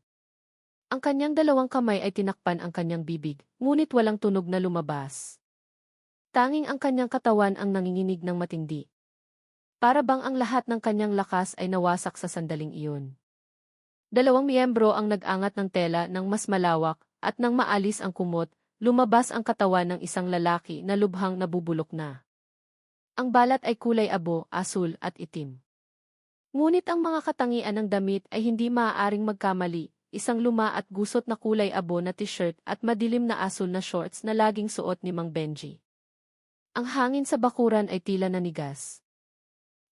Ang kanyang dalawang kamay ay tinakpan ang kanyang bibig, ngunit walang tunog na lumabas. Tanging ang kanyang katawan ang nanginginig ng matindi. Para bang ang lahat ng kanyang lakas ay nawasak sa sandaling iyon. Dalawang miyembro ang nag-angat ng tela ng mas malawak, at nang maalis ang kumot, lumabas ang katawan ng isang lalaki na lubhang nabubulok na. Ang balat ay kulay abo, asul at itim. Ngunit ang mga katangian ng damit ay hindi maaaring magkamali. Isang luma at gusot na kulay abo na t-shirt at madilim na asul na shorts na laging suot ni Mang Benji. Ang hangin sa bakuran ay tila nanigas.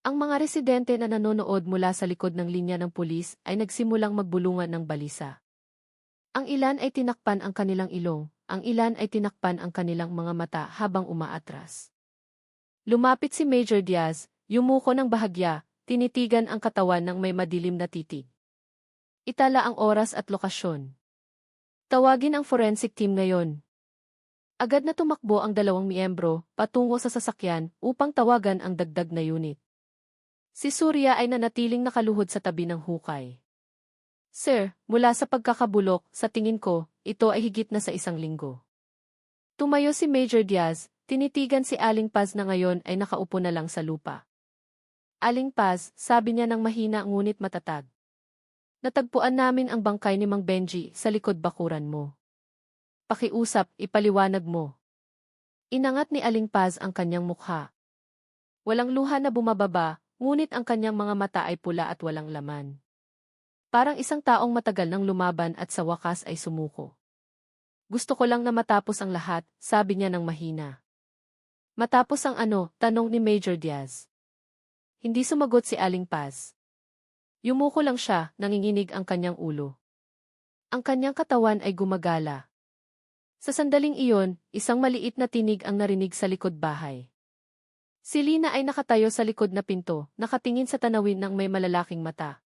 Ang mga residente na nanonood mula sa likod ng linya ng pulis ay nagsimulang magbulungan ng balisa. Ang ilan ay tinakpan ang kanilang ilong, ang ilan ay tinakpan ang kanilang mga mata habang umaatras. Lumapit si Major Diaz, yumuko ng bahagya, tinitigan ang katawan ng may madilim na titig. Itala ang oras at lokasyon. Tawagin ang forensic team ngayon. Agad na tumakbo ang dalawang miyembro patungo sa sasakyan upang tawagan ang dagdag na unit. Si Surya ay nanatiling nakaluhod sa tabi ng hukay. Sir, mula sa pagkakabulok, sa tingin ko, ito ay higit na sa 1 linggo. Tumayo si Major Diaz, tinitigan si Aling Paz na ngayon ay nakaupo na lang sa lupa. Aling Paz, sabi niya ng mahina ngunit matatag. Natagpuan namin ang bangkay ni Mang Benji sa likod bakuran mo. Pakiusap, ipaliwanag mo. Inangat ni Aling Paz ang kanyang mukha. Walang luha na bumababa, ngunit ang kanyang mga mata ay pula at walang laman. Parang isang taong matagal nang lumaban at sa wakas ay sumuko. Gusto ko lang na matapos ang lahat, sabi niya ng mahina. Matapos ang ano, tanong ni Major Diaz. Hindi sumagot si Aling Paz. Yumuko lang siya, nanginginig ang kanyang ulo. Ang kanyang katawan ay gumagala. Sa sandaling iyon, isang maliit na tinig ang narinig sa likod bahay. Si Lina ay nakatayo sa likod na pinto, nakatingin sa tanawin ng may malalaking mata.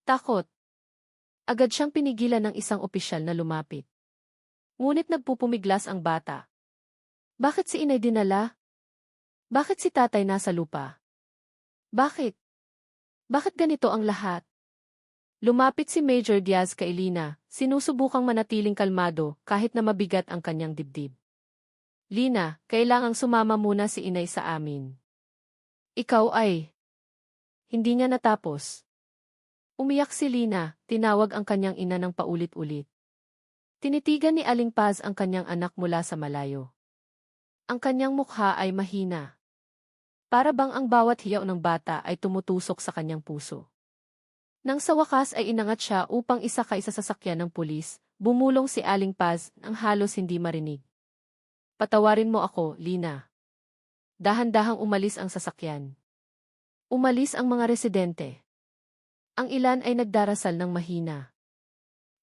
Takot. Agad siyang pinigilan ng isang opisyal na lumapit. Ngunit nagpupumiglas ang bata. Bakit si inay dinala? Bakit si tatay nasa lupa? Bakit? Bakit ganito ang lahat? Lumapit si Major Diaz kay Lina, sinusubukang manatiling kalmado kahit na mabigat ang kanyang dibdib. Lina, kailangang sumama muna si inay sa amin. Ikaw ay... Hindi niya natapos. Umiyak si Lina, tinawag ang kanyang ina ng paulit-ulit. Tinitigan ni Aling Paz ang kanyang anak mula sa malayo. Ang kanyang mukha ay mahina. Para bang ang bawat hiyaw ng bata ay tumutusok sa kanyang puso. Nang sa wakas ay inangat siya upang isakay sa sasakyan ng pulis, bumulong si Aling Paz nang halos hindi marinig. Patawarin mo ako, Lina. Dahan-dahang umalis ang sasakyan. Umalis ang mga residente. Ang ilan ay nagdarasal ng mahina.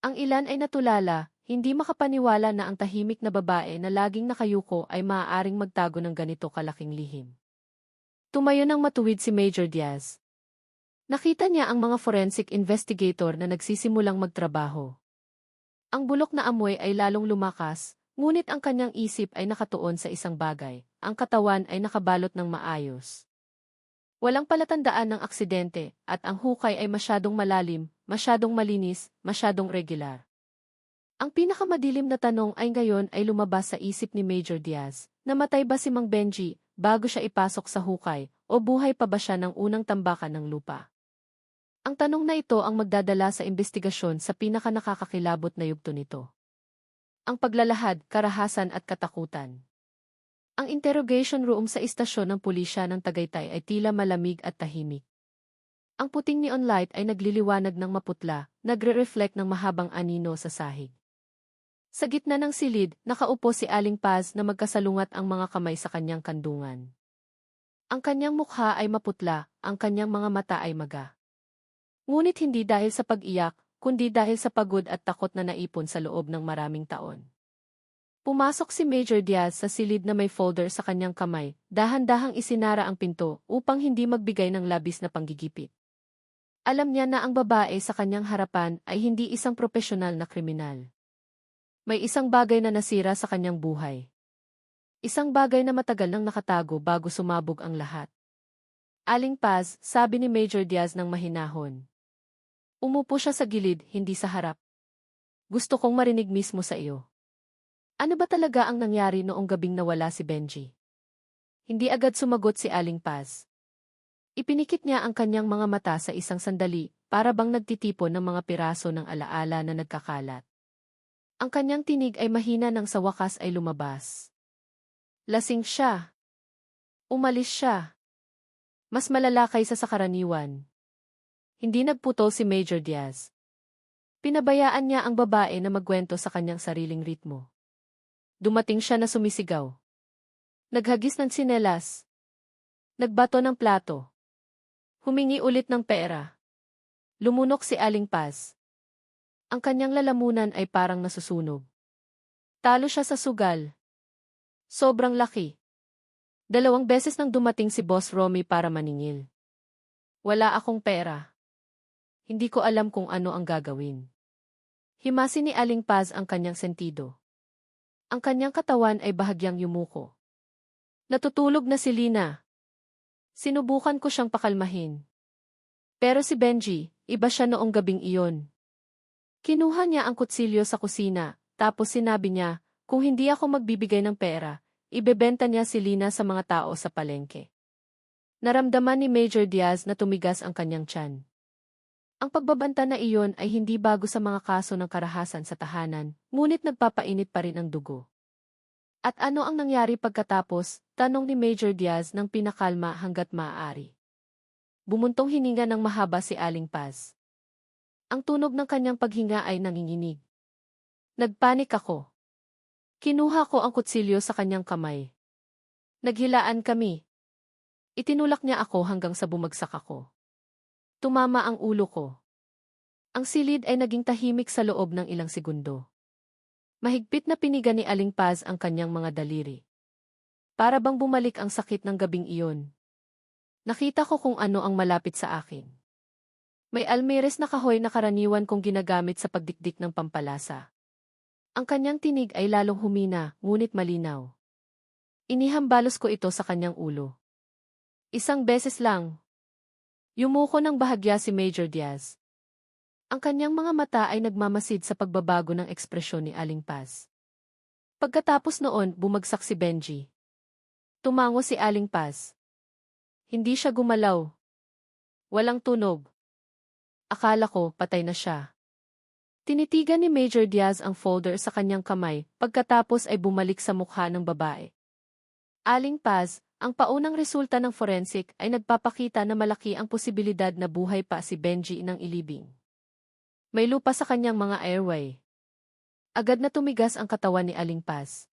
Ang ilan ay natulala, hindi makapaniwala na ang tahimik na babae na laging nakayuko ay maaaring magtago ng ganito kalaking lihim. Tumayo ng matuwid si Major Diaz. Nakita niya ang mga forensic investigator na nagsisimulang magtrabaho. Ang bulok na amoy ay lalong lumakas, ngunit ang kanyang isip ay nakatuon sa isang bagay, ang katawan ay nakabalot ng maayos. Walang palatandaan ng aksidente, at ang hukay ay masyadong malalim, masyadong malinis, masyadong regular. Ang pinakamadilim na tanong ay ngayon ay lumabas sa isip ni Major Diaz, namatay ba si Mang Benji bago siya ipasok sa hukay, o buhay pa ba siya ng unang tambakan ng lupa? Ang tanong na ito ang magdadala sa investigasyon sa pinakanakakakilabot na yugto nito. Ang paglalahad, karahasan at katakutan. Ang interrogation room sa istasyon ng pulisya ng Tagaytay ay tila malamig at tahimik. Ang puting neon light ay nagliliwanag ng maputla, nagre-reflect ng mahabang anino sa sahig. Sa gitna ng silid, nakaupo si Aling Paz na magkasalungat ang mga kamay sa kanyang kandungan. Ang kanyang mukha ay maputla, ang kanyang mga mata ay maga. Ngunit hindi dahil sa pag-iyak, kundi dahil sa pagod at takot na naipon sa loob ng maraming taon. Pumasok si Major Diaz sa silid na may folder sa kanyang kamay, dahan-dahang isinara ang pinto upang hindi magbigay ng labis na panggigipit. Alam niya na ang babae sa kanyang harapan ay hindi isang profesional na kriminal. May isang bagay na nasira sa kanyang buhay. Isang bagay na matagal nang nakatago bago sumabog ang lahat. Aling Paz, sabi ni Major Diaz ng mahinahon. Umupo siya sa gilid, hindi sa harap. Gusto kong marinig mismo sa iyo. Ano ba talaga ang nangyari noong gabing nawala si Benji? Hindi agad sumagot si Aling Paz. Ipinikit niya ang kanyang mga mata sa isang sandali, para bang nagtitipon ng mga piraso ng alaala na nagkakalat. Ang kanyang tinig ay mahina nang sa wakas ay lumabas. Lasing siya. Umalis siya. Mas malala kaysa sa karaniwan. Hindi nagputol si Major Diaz. Pinabayaan niya ang babae na magkwento sa kanyang sariling ritmo. Dumating siya na sumisigaw. Naghagis ng tsinelas. Nagbato ng plato. Humingi ulit ng pera. Lumunok si Aling Paz. Ang kanyang lalamunan ay parang nasusunog. Talo siya sa sugal. Sobrang laki. 2 beses nang dumating si Boss Romy para maningil. Wala akong pera. Hindi ko alam kung ano ang gagawin. Himasin ni Aling Paz ang kanyang sentido. Ang kanyang katawan ay bahagyang yumuko. Natutulog na si Lina. Sinubukan ko siyang pakalmahin. Pero si Benji, iba siya noong gabing iyon. Kinuha niya ang kutsilyo sa kusina, tapos sinabi niya, kung hindi ako magbibigay ng pera, ibebenta niya si Lina sa mga tao sa palengke. Naramdaman ni Major Diaz na tumigas ang kanyang tiyan. Ang pagbabanta na iyon ay hindi bago sa mga kaso ng karahasan sa tahanan, ngunit nagpapainit pa rin ang dugo. At ano ang nangyari pagkatapos, tanong ni Major Diaz ng pinakalma hanggat maaari. Bumuntong hininga ng mahaba si Aling Paz. Ang tunog ng kanyang paghinga ay nanginginig. Nagpanik ako. Kinuha ko ang kutsilyo sa kanyang kamay. Naghilaan kami. Itinulak niya ako hanggang sa bumagsak ako. Tumama ang ulo ko. Ang silid ay naging tahimik sa loob ng ilang segundo. Mahigpit na piniga ni Aling Paz ang kanyang mga daliri. Para bang bumalik ang sakit ng gabing iyon. Nakita ko kung ano ang malapit sa akin. May almeres na kahoy na karaniwan kong ginagamit sa pagdikdik ng pampalasa. Ang kanyang tinig ay lalong humina, ngunit malinaw. Inihambalos ko ito sa kanyang ulo. 1 beses lang. Yumuko ng bahagya si Major Diaz. Ang kanyang mga mata ay nagmamasid sa pagbabago ng ekspresyon ni Aling Paz. Pagkatapos noon, bumagsak si Benji. Tumango si Aling Paz. Hindi siya gumalaw. Walang tunog. Akala ko, patay na siya. Tinitigan ni Major Diaz ang folder sa kanyang kamay, pagkatapos ay bumalik sa mukha ng babae. Aling Paz, ang paunang resulta ng forensic ay nagpapakita na malaki ang posibilidad na buhay pa si Benji ng ilibing. May lupa sa kanyang mga airway. Agad na tumigas ang katawan ni Aling Paz.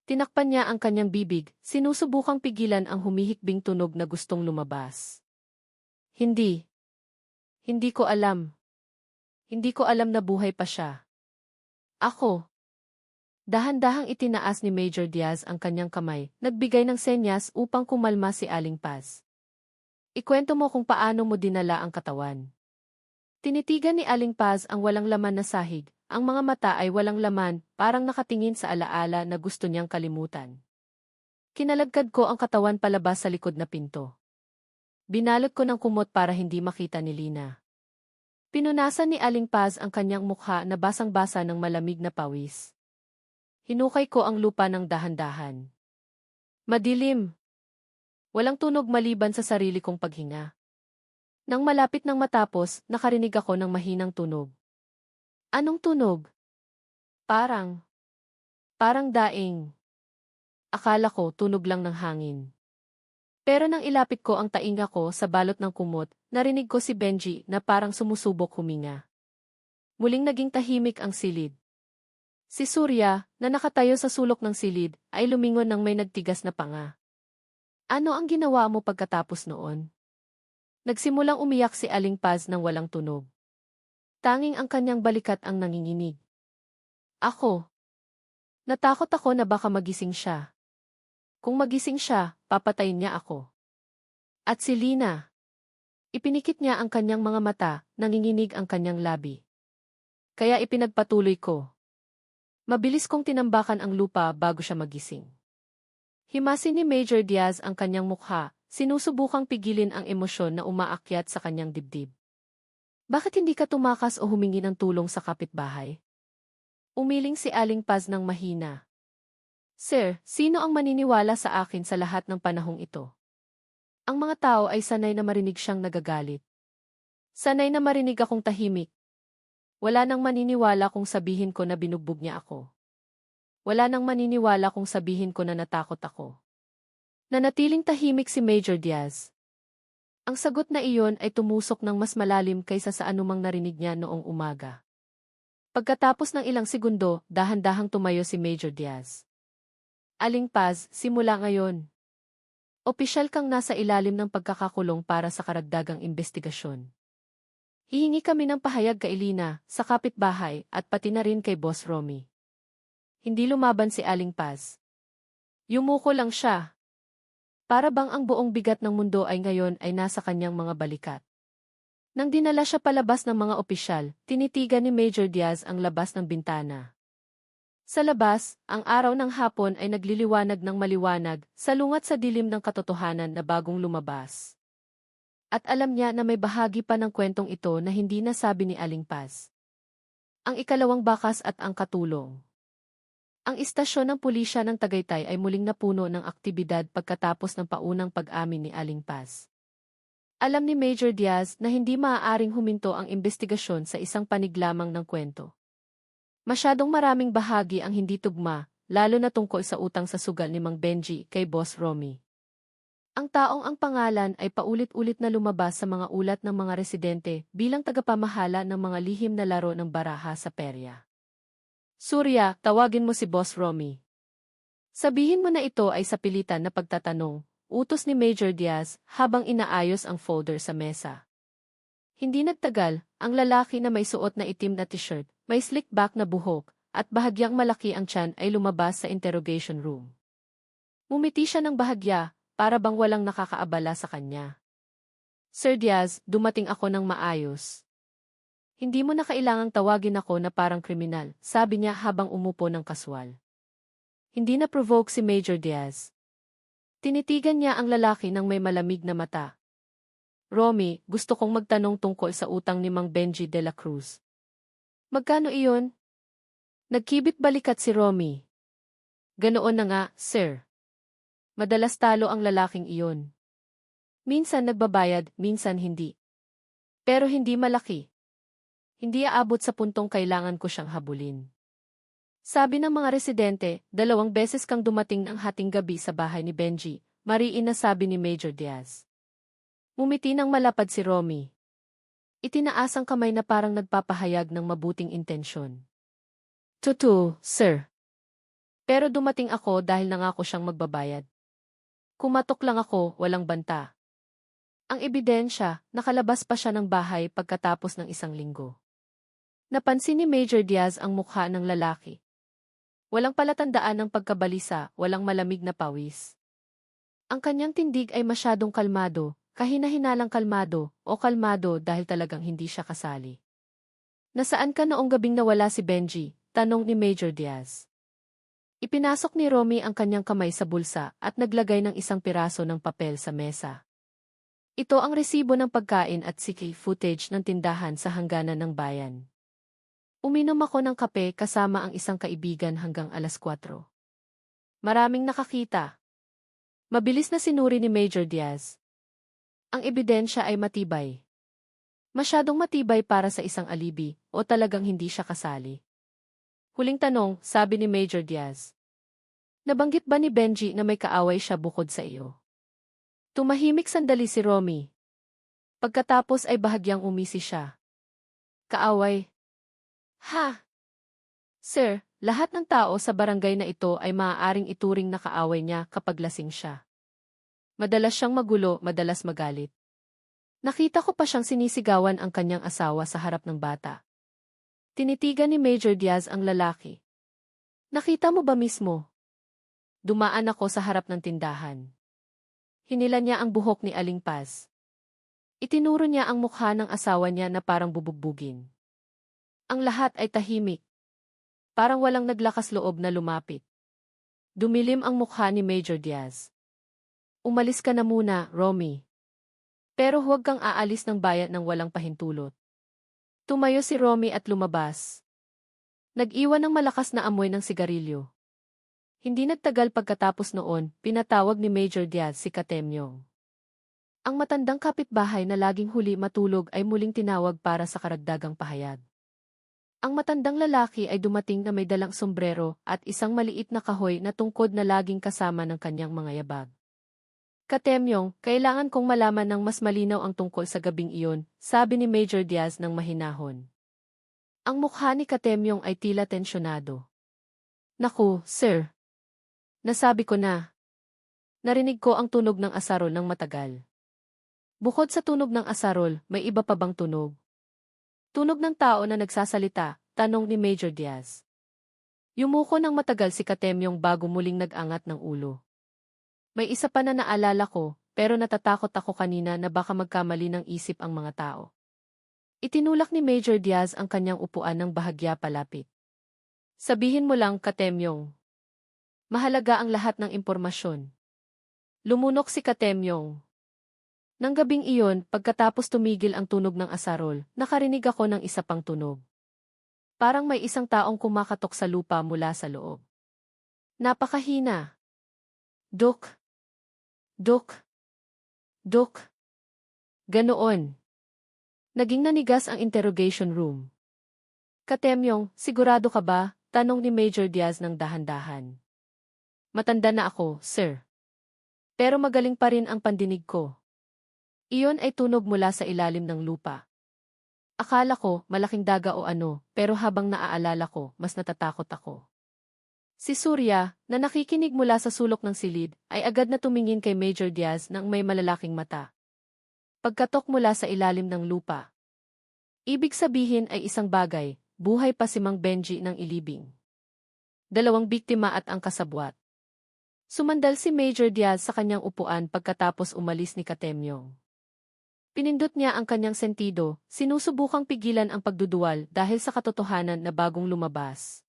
Tinakpan niya ang kanyang bibig, sinusubukang pigilan ang humihikbing tunog na gustong lumabas. Hindi. Hindi ko alam. Hindi ko alam na buhay pa siya. Ako. Dahan-dahang itinaas ni Major Diaz ang kanyang kamay, nagbigay ng senyas upang kumalma si Aling Paz. Ikwento mo kung paano mo dinala ang katawan. Tinitigan ni Aling Paz ang walang laman na sahig, ang mga mata ay walang laman, parang nakatingin sa alaala na gusto niyang kalimutan. Kinalagkad ko ang katawan palabas sa likod na pinto. Binalot ko ng kumot para hindi makita ni Lina. Pinunasan ni Aling Paz ang kanyang mukha na basang-basa ng malamig na pawis. Hinukay ko ang lupa ng dahan-dahan. Madilim. Walang tunog maliban sa sarili kong paghinga. Nang malapit nang matapos, nakarinig ako ng mahinang tunog. Anong tunog? Parang, parang daing. Akala ko tunog lang ng hangin. Pero nang ilapit ko ang tainga ko sa balot ng kumot, narinig ko si Benji na parang sumusubok huminga. Muling naging tahimik ang silid. Si Surya, na nakatayo sa sulok ng silid, ay lumingon nang may nagtigas na panga. Ano ang ginawa mo pagkatapos noon? Nagsimulang umiyak si Aling Paz nang walang tunog. Tanging ang kanyang balikat ang nanginginig. Ako. Natakot ako na baka magising siya. Kung magising siya, papatayin niya ako. At si Lina. Ipinikit niya ang kanyang mga mata, nanginginig ang kanyang labi. Kaya ipinagpatuloy ko. Mabilis kong tinambakan ang lupa bago siya magising. Himasin ni Major Diaz ang kanyang mukha, sinusubukang pigilin ang emosyon na umaakyat sa kanyang dibdib. Bakit hindi ka tumakas o humingi ng tulong sa kapitbahay? Umiling si Aling Paz ng mahina. Sir, sino ang maniniwala sa akin sa lahat ng panahong ito? Ang mga tao ay sanay na marinig siyang nagagalit. Sanay na marinig akong tahimik. Wala nang maniniwala kung sabihin ko na binugbog niya ako. Wala nang maniniwala kung sabihin ko na natakot ako. Nanatiling tahimik si Major Diaz. Ang sagot na iyon ay tumusok ng mas malalim kaysa sa anumang narinig niya noong umaga. Pagkatapos ng ilang segundo, dahan-dahang tumayo si Major Diaz. Aling Paz, simula ngayon. Opisyal kang nasa ilalim ng pagkakakulong para sa karagdagang investigasyon. Hihingi kami ng pahayag kay Lina, sa kapitbahay, at pati na rin kay Boss Romy. Hindi lumaban si Aling Paz. Yumuko lang siya. Para bang ang buong bigat ng mundo ay ngayon ay nasa kanyang mga balikat. Nang dinala siya palabas ng mga opisyal, tinitigan ni Major Diaz ang labas ng bintana. Sa labas, ang araw ng hapon ay nagliliwanag ng maliwanag, salungat sa dilim ng katotohanan na bagong lumabas. At alam niya na may bahagi pa ng kwentong ito na hindi nasabi ni Aling Paz. Ang ikalawang bakas at ang katulong. Ang istasyon ng pulisya ng Tagaytay ay muling napuno ng aktibidad pagkatapos ng paunang pag-amin ni Aling Paz. Alam ni Major Diaz na hindi maaaring huminto ang investigasyon sa isang panig lamang ng kwento. Masyadong maraming bahagi ang hindi tugma, lalo na tungkol sa utang sa sugal ni Mang Benji kay Boss Romy. Ang taong ang pangalan ay paulit-ulit na lumabas sa mga ulat ng mga residente bilang tagapamahala ng mga lihim na laro ng baraha sa perya. Surya, tawagin mo si Boss Romy. Sabihin mo na ito ay sa pilitan na pagtatanong, utos ni Major Diaz habang inaayos ang folder sa mesa. Hindi nagtagal, ang lalaki na may suot na itim na t-shirt, may slick back na buhok, at bahagyang malaki ang tiyan ay lumabas sa interrogation room. Mumiti siya ng bahagya, para bang walang nakakaabala sa kanya. Sir Diaz, dumating ako ng maayos. Hindi mo na kailangang tawagin ako na parang kriminal, sabi niya habang umupo ng kaswal. Hindi na provoke si Major Diaz. Tinitigan niya ang lalaki ng may malamig na mata. Romy, gusto kong magtanong tungkol sa utang ni Mang Benji de la Cruz. Magkano iyon? Nagkibit balikat si Romy. Ganoon na nga, sir. Madalas talo ang lalaking iyon. Minsan nagbabayad, minsan hindi. Pero hindi malaki. Hindi aabot sa puntong kailangan ko siyang habulin. Sabi ng mga residente, 2 beses kang dumating ng hating gabi sa bahay ni Benji, mariin na sabi ni Major Diaz. Mumiti ng malapad si Romy. Itinaas ang kamay na parang nagpapahayag ng mabuting intensyon. Totoo, sir. Pero dumating ako dahil nangako siyang magbabayad. Kumatok lang ako, walang banta. Ang ebidensya, nakalabas pa siya ng bahay pagkatapos ng 1 linggo. Napansin ni Major Diaz ang mukha ng lalaki. Walang palatandaan ng pagkabalisa, walang malamig na pawis. Ang kanyang tindig ay masyadong kalmado, kahina-hinalang kalmado, o kalmado dahil talagang hindi siya kasali. Nasaan ka noong gabing nawala si Benji? Tanong ni Major Diaz. Ipinasok ni Romy ang kanyang kamay sa bulsa at naglagay ng 1 piraso ng papel sa mesa. Ito ang resibo ng pagkain at CCTV footage ng tindahan sa hangganan ng bayan. Uminom ako ng kape kasama ang isang kaibigan hanggang 4:00. Maraming nakakita. Mabilis na sinuri ni Major Diaz. Ang ebidensya ay matibay. Masyadong matibay para sa isang alibi, o talagang hindi siya kasali? Huling tanong, sabi ni Major Diaz. Nabanggit ba ni Benji na may kaaway siya bukod sa iyo? Tumahimik sandali si Romy. Pagkatapos ay bahagyang umisi siya. Kaaway? Ha? Sir, lahat ng tao sa barangay na ito ay maaaring ituring na kaaway niya kapag lasing siya. Madalas siyang magulo, madalas magalit. Nakita ko pa siyang sinisigawan ang kanyang asawa sa harap ng bata. Tinitigan ni Major Diaz ang lalaki. Nakita mo ba mismo? Dumaan ako sa harap ng tindahan. Hinila niya ang buhok ni Aling Paz. Itinuro niya ang mukha ng asawa niya na parang bubugbugin. Ang lahat ay tahimik. Parang walang naglakas loob na lumapit. Dumilim ang mukha ni Major Diaz. Umalis ka na muna, Romy. Pero huwag kang aalis ng bayan ng walang pahintulot. Tumayo si Romy at lumabas. Nag-iwan ng malakas na amoy ng sigarilyo. Hindi nagtagal pagkatapos noon, pinatawag ni Major Diaz si Katemyong. Ang matandang kapitbahay na laging huli matulog ay muling tinawag para sa karagdagang pahayag. Ang matandang lalaki ay dumating na may dalang sombrero at isang maliit na kahoy na tungkod na laging kasama ng kanyang mga yabag. Katemyong, kailangan kong malaman ng mas malinaw ang tungkol sa gabing iyon, sabi ni Major Diaz ng mahinahon. Ang mukha ni Katemyong ay tila tensyonado. Naku, sir. Nasabi ko na. Narinig ko ang tunog ng asarol ng matagal. Bukod sa tunog ng asarol, may iba pa bang tunog? Tunog ng tao na nagsasalita, tanong ni Major Diaz. Yumuko ng matagal si Katemyong bago muling nag-angat ng ulo. May isa pa na naalala ko, pero natatakot ako kanina na baka magkamali ng isip ang mga tao. Itinulak ni Major Diaz ang kanyang upuan ng bahagya palapit. Sabihin mo lang, Katemyong. Mahalaga ang lahat ng impormasyon. Lumunok si Katemyong. Nang gabing iyon, pagkatapos tumigil ang tunog ng asarol, nakarinig ako ng isa pang tunog. Parang may isang taong kumakatok sa lupa mula sa loob. Napakahina. Duk. Duk. Duk. Ganoon. Naging nanigas ang interrogation room. Katemyong, sigurado ka ba? Tanong ni Major Diaz ng dahan-dahan. Matanda na ako, sir. Pero magaling pa rin ang pandinig ko. Iyon ay tunog mula sa ilalim ng lupa. Akala ko, malaking daga o ano, pero habang naaalala ko, mas natatakot ako. Si Surya, na nakikinig mula sa sulok ng silid, ay agad na tumingin kay Major Diaz ng may malalaking mata. Pagkatok mula sa ilalim ng lupa. Ibig sabihin ay isang bagay, buhay pa si Mang Benji ng ilibing. 2 biktima at ang kasabwat. Sumandal si Major Diaz sa kanyang upuan pagkatapos umalis ni Katemyong. Pinindot niya ang kanyang sentido, sinusubukang pigilan ang pagduduwal dahil sa katotohanan na bagong lumabas.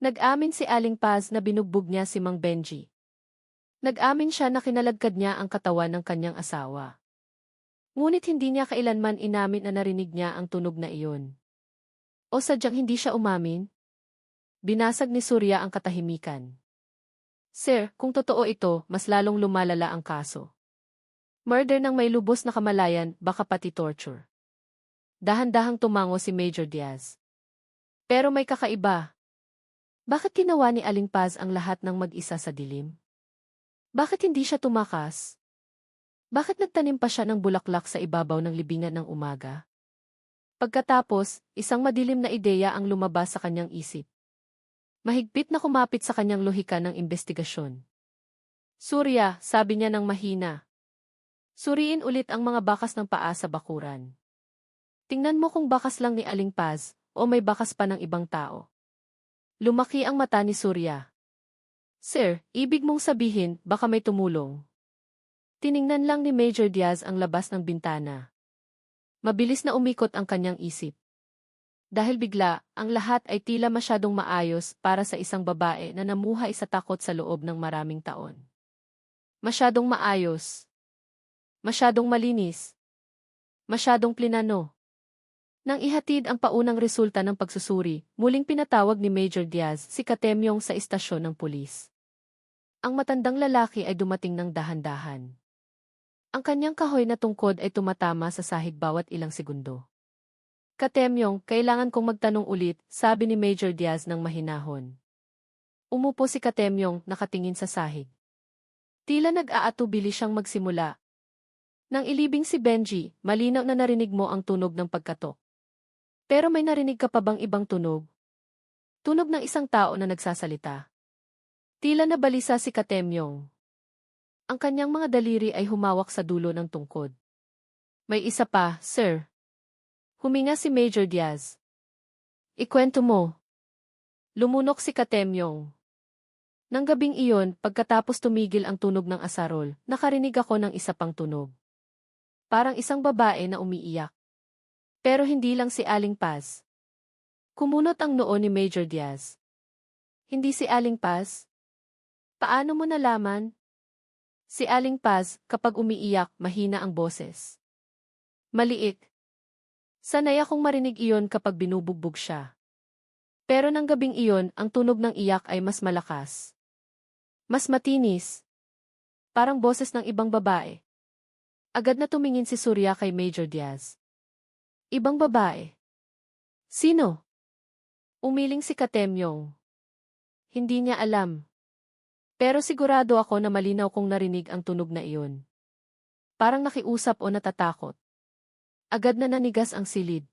Nag-amin si Aling Paz na binugbog niya si Mang Benji. Nag-amin siya na kinalagkad niya ang katawan ng kanyang asawa. Ngunit hindi niya kailanman inamin na narinig niya ang tunog na iyon. O sadyang hindi siya umamin? Binasag ni Surya ang katahimikan. Sir, kung totoo ito, mas lalong lumalala ang kaso. Murder ng may lubos na kamalayan, baka pati torture. Dahan-dahang tumango si Major Diaz. Pero may kakaiba. Bakit ginawa ni Aling Paz ang lahat ng mag-isa sa dilim? Bakit hindi siya tumakas? Bakit nagtanim pa siya ng bulaklak sa ibabaw ng libingan ng umaga? Pagkatapos, isang madilim na ideya ang lumabas sa kanyang isip. Mahigpit na kumapit sa kanyang lohika ng investigasyon. Surya, sabi niya ng mahina. Suriin ulit ang mga bakas ng paa sa bakuran. Tingnan mo kung bakas lang ni Aling Paz, o may bakas pa ng ibang tao. Lumaki ang mata ni Surya. Sir, ibig mong sabihin, baka may tumulong. Tiningnan lang ni Major Diaz ang labas ng bintana. Mabilis na umikot ang kanyang isip. Dahil bigla, ang lahat ay tila masyadong maayos para sa isang babae na namuhay sa takot sa loob ng maraming taon. Masyadong maayos. Masyadong malinis. Masyadong plinano. Nang ihatid ang paunang resulta ng pagsusuri, muling pinatawag ni Major Diaz si Katemyong sa istasyon ng pulis. Ang matandang lalaki ay dumating ng dahan-dahan. Ang kanyang kahoy na tungkod ay tumatama sa sahig bawat ilang segundo. Katemyong, kailangan kong magtanong ulit, sabi ni Major Diaz ng mahinahon. Umupo si Katemyong, nakatingin sa sahig. Tila nag-aatubili siyang magsimula. Nang ilibing si Benji, malinaw na narinig mo ang tunog ng pagkatok. Pero may narinig ka pa bang ibang tunog? Tunog ng isang tao na nagsasalita. Tila nabalisa si Katemyong. Ang kanyang mga daliri ay humawak sa dulo ng tungkod. May isa pa, sir. Huminga si Major Diaz. Ikwento mo. Lumunok si Katemyong. Nang gabing iyon, pagkatapos tumigil ang tunog ng asarol, nakarinig ako ng isa pang tunog. Parang isang babae na umiiyak. Pero hindi lang si Aling Paz. Kumunot ang noo ni Major Diaz. Hindi si Aling Paz? Paano mo nalaman? Si Aling Paz, kapag umiiyak, mahina ang boses. Maliit. Sanay akong marinig iyon kapag binubugbog siya. Pero nang gabing iyon, ang tunog ng iyak ay mas malakas. Mas matinis. Parang boses ng ibang babae. Agad na tumingin si Surya kay Major Diaz. Ibang babae. Sino? Umiling si Katemyong. Hindi niya alam. Pero sigurado ako na malinaw kong narinig ang tunog na iyon. Parang nakiusap o natatakot. Agad na nanigas ang silid.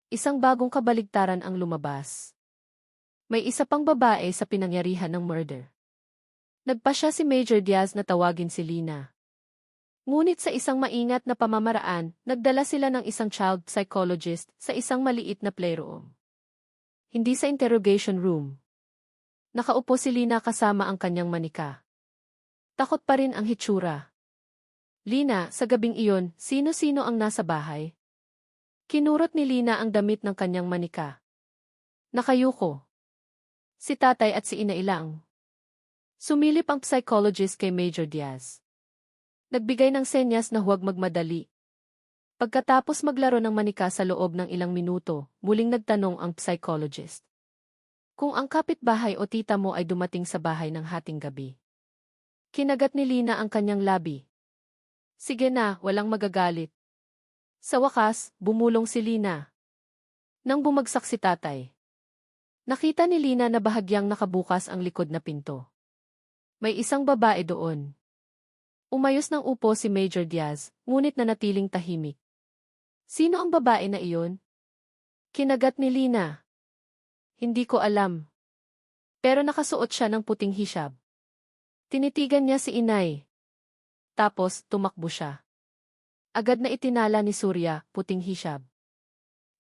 Isang bagong kabaligtaran ang lumabas. May isa pang babae sa pinangyarihan ng murder. Nagpasya si Major Diaz na tawagin si Lina. Ngunit sa isang maingat na pamamaraan, nagdala sila ng isang child psychologist sa isang maliit na playroom. Hindi sa interrogation room. Nakaupo si Lina kasama ang kanyang manika. Takot pa rin ang hitsura. Lina, sa gabing iyon, sino-sino ang nasa bahay? Kinurot ni Lina ang damit ng kanyang manika. Nakayuko. Si tatay at si inailang. Sumilip ang psychologist kay Major Diaz. Nagbigay ng senyas na huwag magmadali. Pagkatapos maglaro ng manika sa loob ng ilang minuto, muling nagtanong ang psychologist. Kung ang kapitbahay o tita mo ay dumating sa bahay ng hating gabi. Kinagat ni Lina ang kanyang labi. Sige na, walang magagalit. Sa wakas, bumulong si Lina. Nang bumagsak si tatay. Nakita ni Lina na bahagyang nakabukas ang likod na pinto. May isang babae doon. Umayos ng upo si Major Diaz, ngunit nanatiling tahimik. Sino ang babae na iyon? Kinagat ni Lina. Hindi ko alam. Pero nakasuot siya ng puting hijab. Tinitigan niya si inay. Tapos, tumakbo siya. Agad na itinala ni Surya, puting hijab.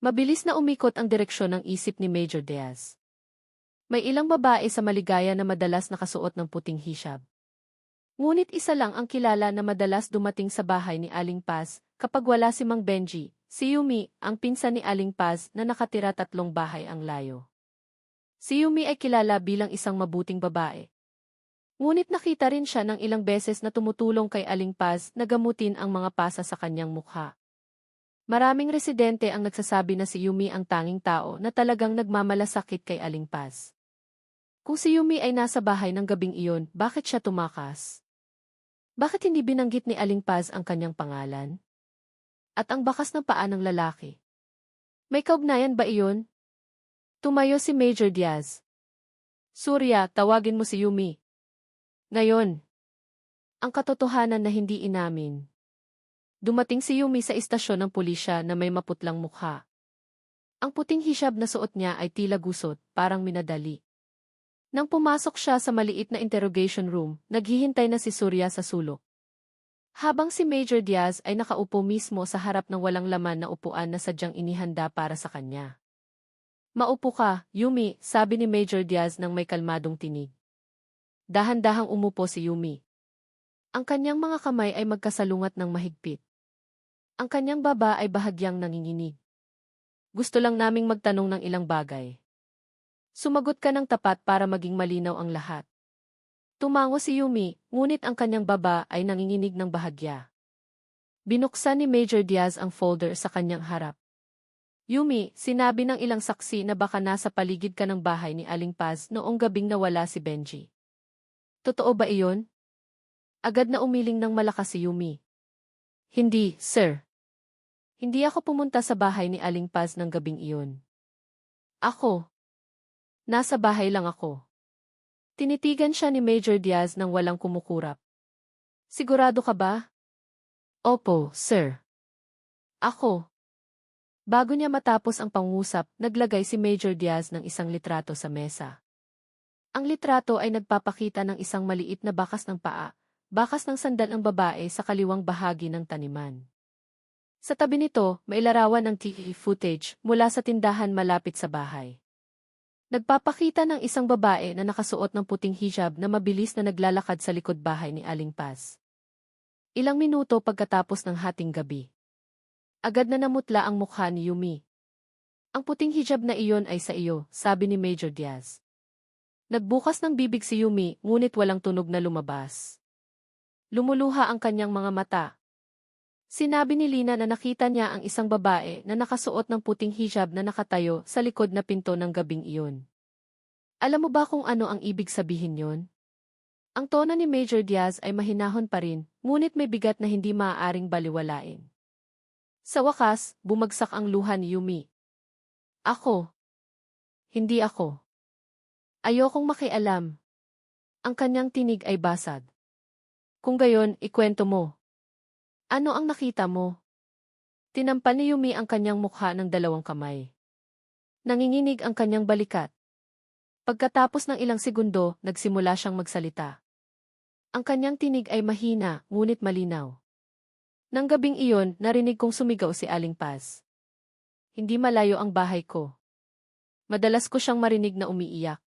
Mabilis na umikot ang direksyon ng isip ni Major Diaz. May ilang babae sa Maligaya na madalas nakasuot ng puting hijab. Ngunit isa lang ang kilala na madalas dumating sa bahay ni Aling Paz kapag wala si Mang Benji, si Yumi, ang pinsan ni Aling Paz na nakatira 3 bahay ang layo. Si Yumi ay kilala bilang isang mabuting babae. Ngunit nakita rin siya ng ilang beses na tumutulong kay Aling Paz na gamutin ang mga pasa sa kanyang mukha. Maraming residente ang nagsasabi na si Yumi ang tanging tao na talagang nagmamalasakit kay Aling Paz. Kung si Yumi ay nasa bahay ng gabing iyon, bakit siya tumakas? Bakit hindi binanggit ni Aling Paz ang kanyang pangalan? At ang bakas ng paa ng lalaki. May kaugnayan ba iyon? Tumayo si Major Diaz. Surya, tawagin mo si Yumi. Ngayon. Ang katotohanan na hindi inamin. Dumating si Yumi sa istasyon ng pulisya na may maputlang mukha. Ang puting hijab na suot niya ay tila gusot, parang minadali. Nang pumasok siya sa maliit na interrogation room, naghihintay na si Surya sa sulok. Habang si Major Diaz ay nakaupo mismo sa harap ng walang laman na upuan na sadyang inihanda para sa kanya. Maupo ka, Yumi, sabi ni Major Diaz nang may kalmadong tinig. Dahan-dahang umupo si Yumi. Ang kanyang mga kamay ay magkasalungat ng mahigpit. Ang kanyang baba ay bahagyang nanginginig. Gusto lang naming magtanong ng ilang bagay. Sumagot ka ng tapat para maging malinaw ang lahat. Tumango si Yumi, ngunit ang kanyang baba ay nanginginig ng bahagya. Binuksan ni Major Diaz ang folder sa kanyang harap. Yumi, sinabi ng ilang saksi na baka nasa paligid ka ng bahay ni Aling Paz noong gabing nawala si Benji. Totoo ba iyon? Agad na umiling ng malakas si Yumi. Hindi, sir. Hindi ako pumunta sa bahay ni Aling Paz ng gabing iyon. Ako. Nasa bahay lang ako. Tinitigan siya ni Major Diaz nang walang kumukurap. Sigurado ka ba? Opo, sir. Ako. Bago niya matapos ang pangusap, naglagay si Major Diaz ng isang litrato sa mesa. Ang litrato ay nagpapakita ng isang maliit na bakas ng paa, bakas ng sandal ng babae sa kaliwang bahagi ng taniman. Sa tabi nito, may larawan ng TV footage mula sa tindahan malapit sa bahay. Nagpapakita ng isang babae na nakasuot ng puting hijab na mabilis na naglalakad sa likod bahay ni Aling Paz. Ilang minuto pagkatapos ng hating gabi. Agad na namutla ang mukha ni Yumi. Ang puting hijab na iyon ay sa iyo, sabi ni Major Diaz. Nagbukas ng bibig si Yumi, ngunit walang tunog na lumabas. Lumuluha ang kanyang mga mata. Sinabi ni Lina na nakita niya ang isang babae na nakasuot ng puting hijab na nakatayo sa likod na pinto ng gabing iyon. Alam mo ba kung ano ang ibig sabihin yon? Ang tono ni Major Diaz ay mahinahon pa rin, ngunit may bigat na hindi maaaring baliwalain. Sa wakas, bumagsak ang luha ni Yumi. Ako. Hindi ako. Ayokong makialam. Ang kanyang tinig ay basag. Kung gayon, ikwento mo. Ano ang nakita mo? Tinampal ni Yumi ang kanyang mukha ng dalawang kamay. Nanginginig ang kanyang balikat. Pagkatapos ng ilang segundo, nagsimula siyang magsalita. Ang kanyang tinig ay mahina, ngunit malinaw. Nang gabing iyon, narinig kong sumigaw si Aling Paz. Hindi malayo ang bahay ko. Madalas ko siyang marinig na umiiyak.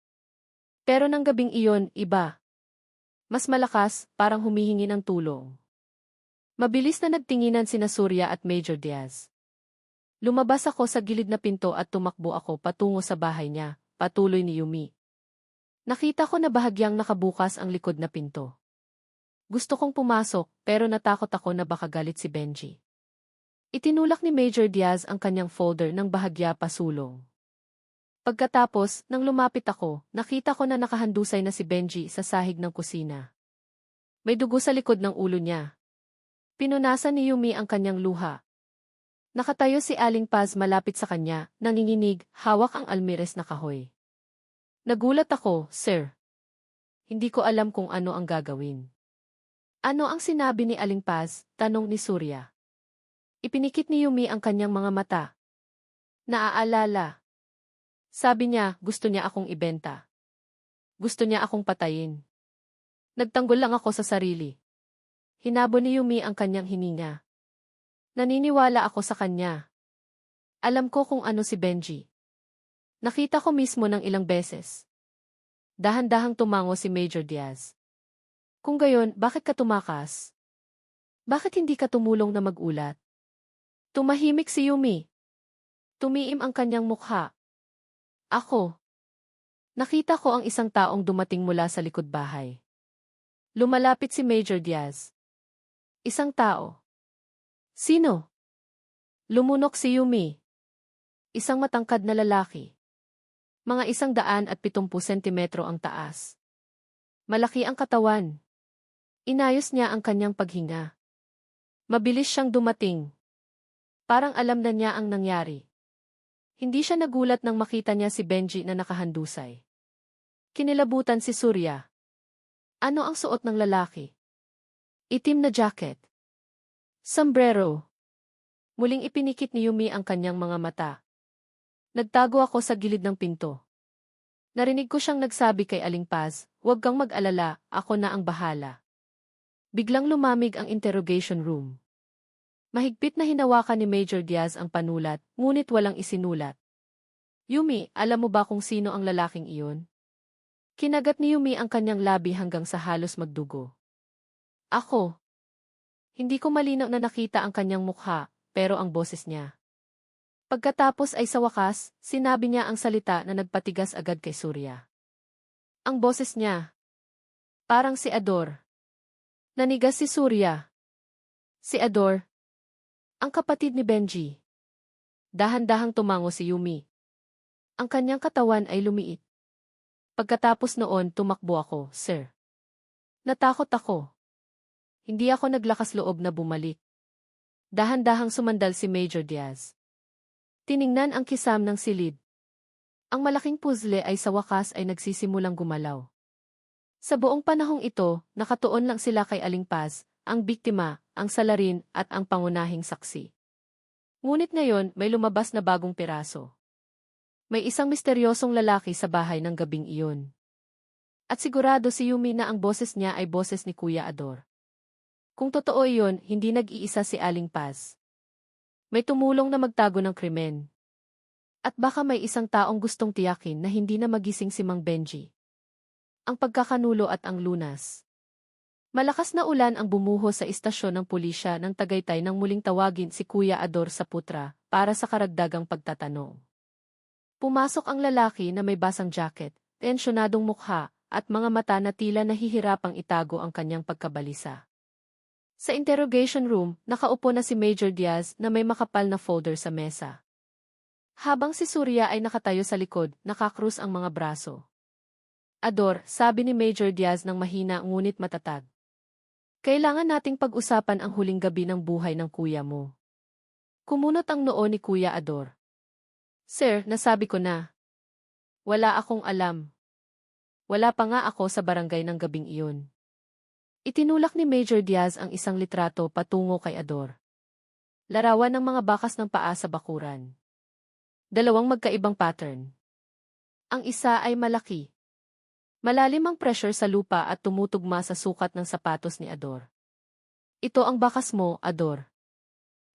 Pero nang gabing iyon, iba. Mas malakas, parang humihingi ng tulong. Mabilis na nagtinginan sina Surya at Major Diaz. Lumabas ako sa gilid na pinto at tumakbo ako patungo sa bahay niya, patuloy ni Yumi. Nakita ko na bahagyang nakabukas ang likod na pinto. Gusto kong pumasok, pero natakot ako na baka galit si Benji. Itinulak ni Major Diaz ang kanyang folder ng bahagya pasulong. Pagkatapos, nang lumapit ako, nakita ko na nakahandusay na si Benji sa sahig ng kusina. May dugo sa likod ng ulo niya. Pinunasan ni Yumi ang kanyang luha. Nakatayo si Aling Paz malapit sa kanya, nanginginig, hawak ang almires na kahoy. Nagulat ako, sir. Hindi ko alam kung ano ang gagawin. Ano ang sinabi ni Aling Paz? Tanong ni Surya. Ipinikit ni Yumi ang kanyang mga mata. Naaalala. Sabi niya, gusto niya akong ibenta. Gusto niya akong patayin. Nagtanggol lang ako sa sarili. Hinabol ni Yumi ang kanyang hininga. Naniniwala ako sa kanya. Alam ko kung ano si Benji. Nakita ko mismo ng ilang beses. Dahan-dahang tumango si Major Diaz. Kung gayon, bakit ka tumakas? Bakit hindi ka tumulong na magulat? Tumahimik si Yumi. Tumiim ang kanyang mukha. Ako. Nakita ko ang isang taong dumating mula sa likod bahay. Lumalapit si Major Diaz. Isang tao. Sino? Lumunok si Yumi. Isang matangkad na lalaki. Mga 170 sentimetro ang taas. Malaki ang katawan. Inayos niya ang kanyang paghinga. Mabilis siyang dumating. Parang alam na niya ang nangyari. Hindi siya nagulat nang makita niya si Benji na nakahandusay. Kinilabutan si Surya. Ano ang suot ng lalaki? Itim na jacket. Sombrero. Muling ipinikit ni Yumi ang kanyang mga mata. Nagtago ako sa gilid ng pinto. Narinig ko siyang nagsabi kay Aling Paz, "Huwag kang mag-alala, ako na ang bahala." Biglang lumamig ang interrogation room. Mahigpit na hinawakan ni Major Diaz ang panulat, ngunit walang isinulat. Yumi, alam mo ba kung sino ang lalaking iyon? Kinagat ni Yumi ang kanyang labi hanggang sa halos magdugo. Ako. Hindi ko malinaw na nakita ang kanyang mukha, pero ang boses niya. Pagkatapos ay sa wakas, sinabi niya ang salita na nagpatigas agad kay Surya. Ang boses niya. Parang si Ador. Nanigas si Surya. Si Ador. Ang kapatid ni Benji. Dahan-dahang tumango si Yumi. Ang kanyang katawan ay lumiit. Pagkatapos noon tumakbo ako, sir. Natakot ako. Hindi ako naglakas loob na bumalik. Dahan-dahang sumandal si Major Diaz. Tiningnan ang kisam ng silid. Ang malaking puzzle ay sa wakas ay nagsisimulang gumalaw. Sa buong panahong ito, nakatuon lang sila kay Aling Paz, ang biktima, ang salarin, at ang pangunahing saksi. Ngunit ngayon, may lumabas na bagong piraso. May isang misteryosong lalaki sa bahay ng gabing iyon. At sigurado si Yumi na ang boses niya ay boses ni Kuya Ador. Kung totoo iyon, hindi nag-iisa si Aling Paz. May tumulong na magtago ng krimen. At baka may isang taong gustong tiyakin na hindi na magising si Mang Benji. Ang pagkakanulo at ang lunas. Malakas na ulan ang bumuho sa istasyon ng pulisya ng Tagaytay nang muling tawagin si Kuya Ador sa putra para sa karagdagang pagtatanong. Pumasok ang lalaki na may basang jacket, tensyonadong mukha, at mga mata na tila nahihirapang itago ang kanyang pagkabalisa. Sa interrogation room, nakaupo na si Major Diaz na may makapal na folder sa mesa. Habang si Surya ay nakatayo sa likod, nakakrus ang mga braso. Ador, sabi ni Major Diaz ng mahina ngunit matatag. Kailangan nating pag-usapan ang huling gabi ng buhay ng kuya mo. Kumunot ang noo ni Kuya Ador. Sir, nasabi ko na. Wala akong alam. Wala pa nga ako sa barangay ng gabing iyon. Itinulak ni Major Diaz ang isang litrato patungo kay Ador. Larawan ng mga bakas ng paa sa bakuran. Dalawang magkaibang pattern. Ang isa ay malaki. Malalim ang pressure sa lupa at tumutugma sa sukat ng sapatos ni Ador. Ito ang bakas mo, Ador.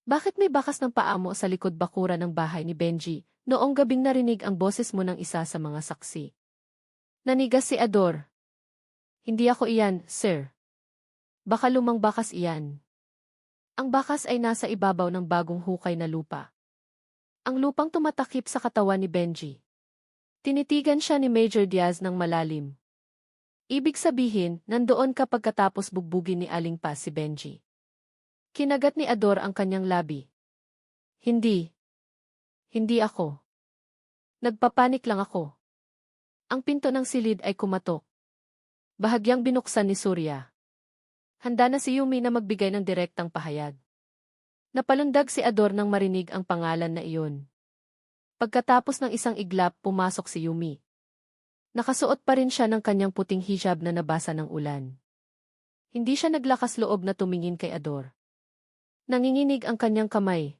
Bakit may bakas ng paa mo sa likod bakuran ng bahay ni Benji, noong gabing narinig ang boses mo ng isa sa mga saksi? Nanigas si Ador. Hindi ako iyan, sir. Baka lumang bakas iyan. Ang bakas ay nasa ibabaw ng bagong hukay na lupa. Ang lupang tumatakip sa katawan ni Benji. Tinitigan siya ni Major Diaz ng malalim. Ibig sabihin, nandoon ka pagkatapos bugbugin ni Aling Paz si Benji. Kinagat ni Ador ang kanyang labi. Hindi. Hindi ako. Nagpapanik lang ako. Ang pinto ng silid ay kumatok. Bahagyang binuksan ni Surya. Handa na si Yumi na magbigay ng direktang pahayag. Napalundag si Ador nang marinig ang pangalan na iyon. Pagkatapos ng isang iglap, pumasok si Yumi. Nakasuot pa rin siya ng kanyang puting hijab na nabasa ng ulan. Hindi siya naglakas loob na tumingin kay Ador. Nanginginig ang kanyang kamay.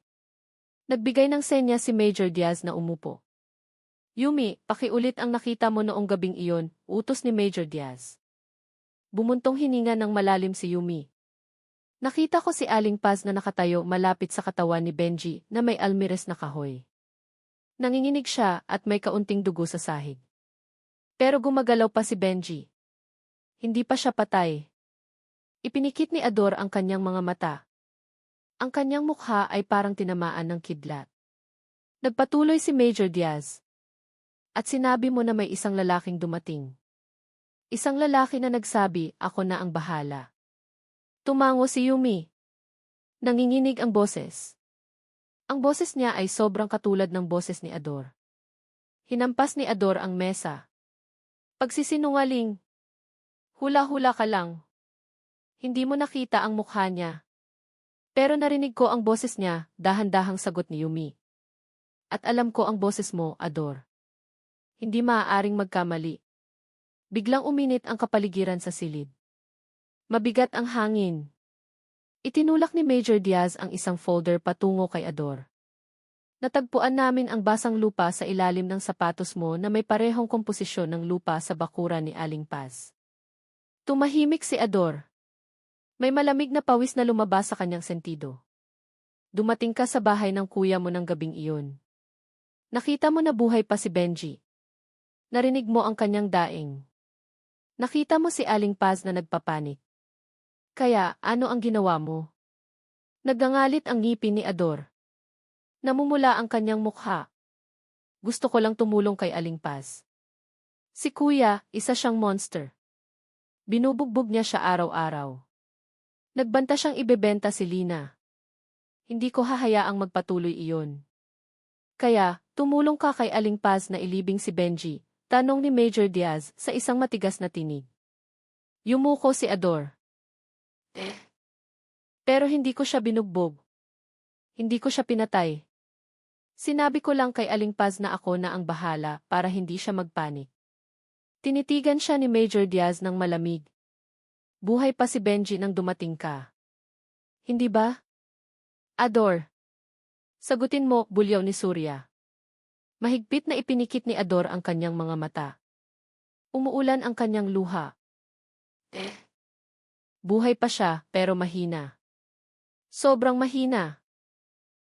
Nagbigay ng senya si Major Diaz na umupo. Yumi, pakiulit ang nakita mo noong gabing iyon, utos ni Major Diaz. Bumuntong hininga ng malalim si Yumi. Nakita ko si Aling Paz na nakatayo malapit sa katawan ni Benji na may almires na kahoy. Nanginginig siya at may kaunting dugo sa sahig. Pero gumagalaw pa si Benji. Hindi pa siya patay. Ipinikit ni Ador ang kanyang mga mata. Ang kanyang mukha ay parang tinamaan ng kidlat. Nagpatuloy si Major Diaz. At sinabi mo na may isang lalaking dumating. Isang lalaki na nagsabi, ako na ang bahala. Tumango si Yumi. Nanginginig ang boses. Ang boses niya ay sobrang katulad ng boses ni Ador. Hinampas ni Ador ang mesa. Pagsisinungaling. Hula-hula ka lang. Hindi mo nakita ang mukha niya. Pero narinig ko ang boses niya, dahan-dahang sagot ni Yumi. At alam ko ang boses mo, Ador. Hindi maaaring magkamali. Biglang uminit ang kapaligiran sa silid. Mabigat ang hangin. Itinulak ni Major Diaz ang isang folder patungo kay Ador. Natagpuan namin ang basang lupa sa ilalim ng sapatos mo na may parehong komposisyon ng lupa sa bakuran ni Aling Paz. Tumahimik si Ador. May malamig na pawis na lumabas sa kanyang sentido. Dumating ka sa bahay ng kuya mo ng gabing iyon. Nakita mo na buhay pa si Benji. Narinig mo ang kanyang daing. Nakita mo si Aling Paz na nagpapanik. Kaya, ano ang ginawa mo? Nagangalit ang ngipin ni Ador. Namumula ang kanyang mukha. Gusto ko lang tumulong kay Aling Paz. Si Kuya, isa siyang monster. Binubugbog niya siya araw-araw. Nagbanta siyang ibebenta si Lina. Hindi ko hahayaang magpatuloy iyon. Kaya, tumulong ka kay Aling Paz na ilibing si Benji, tanong ni Major Diaz sa isang matigas na tinig. Yumuko si Ador. Pero hindi ko siya binugbog. Hindi ko siya pinatay. Sinabi ko lang kay Aling Paz na ako na ang bahala para hindi siya magpanik. Tinitigan siya ni Major Diaz ng malamig. Buhay pa si Benji nang dumating ka. Hindi ba? Ador. Sagutin mo, bulyaw ni Surya. Mahigpit na ipinikit ni Ador ang kanyang mga mata. Umuulan ang kanyang luha. Buhay pa siya, pero mahina. Sobrang mahina.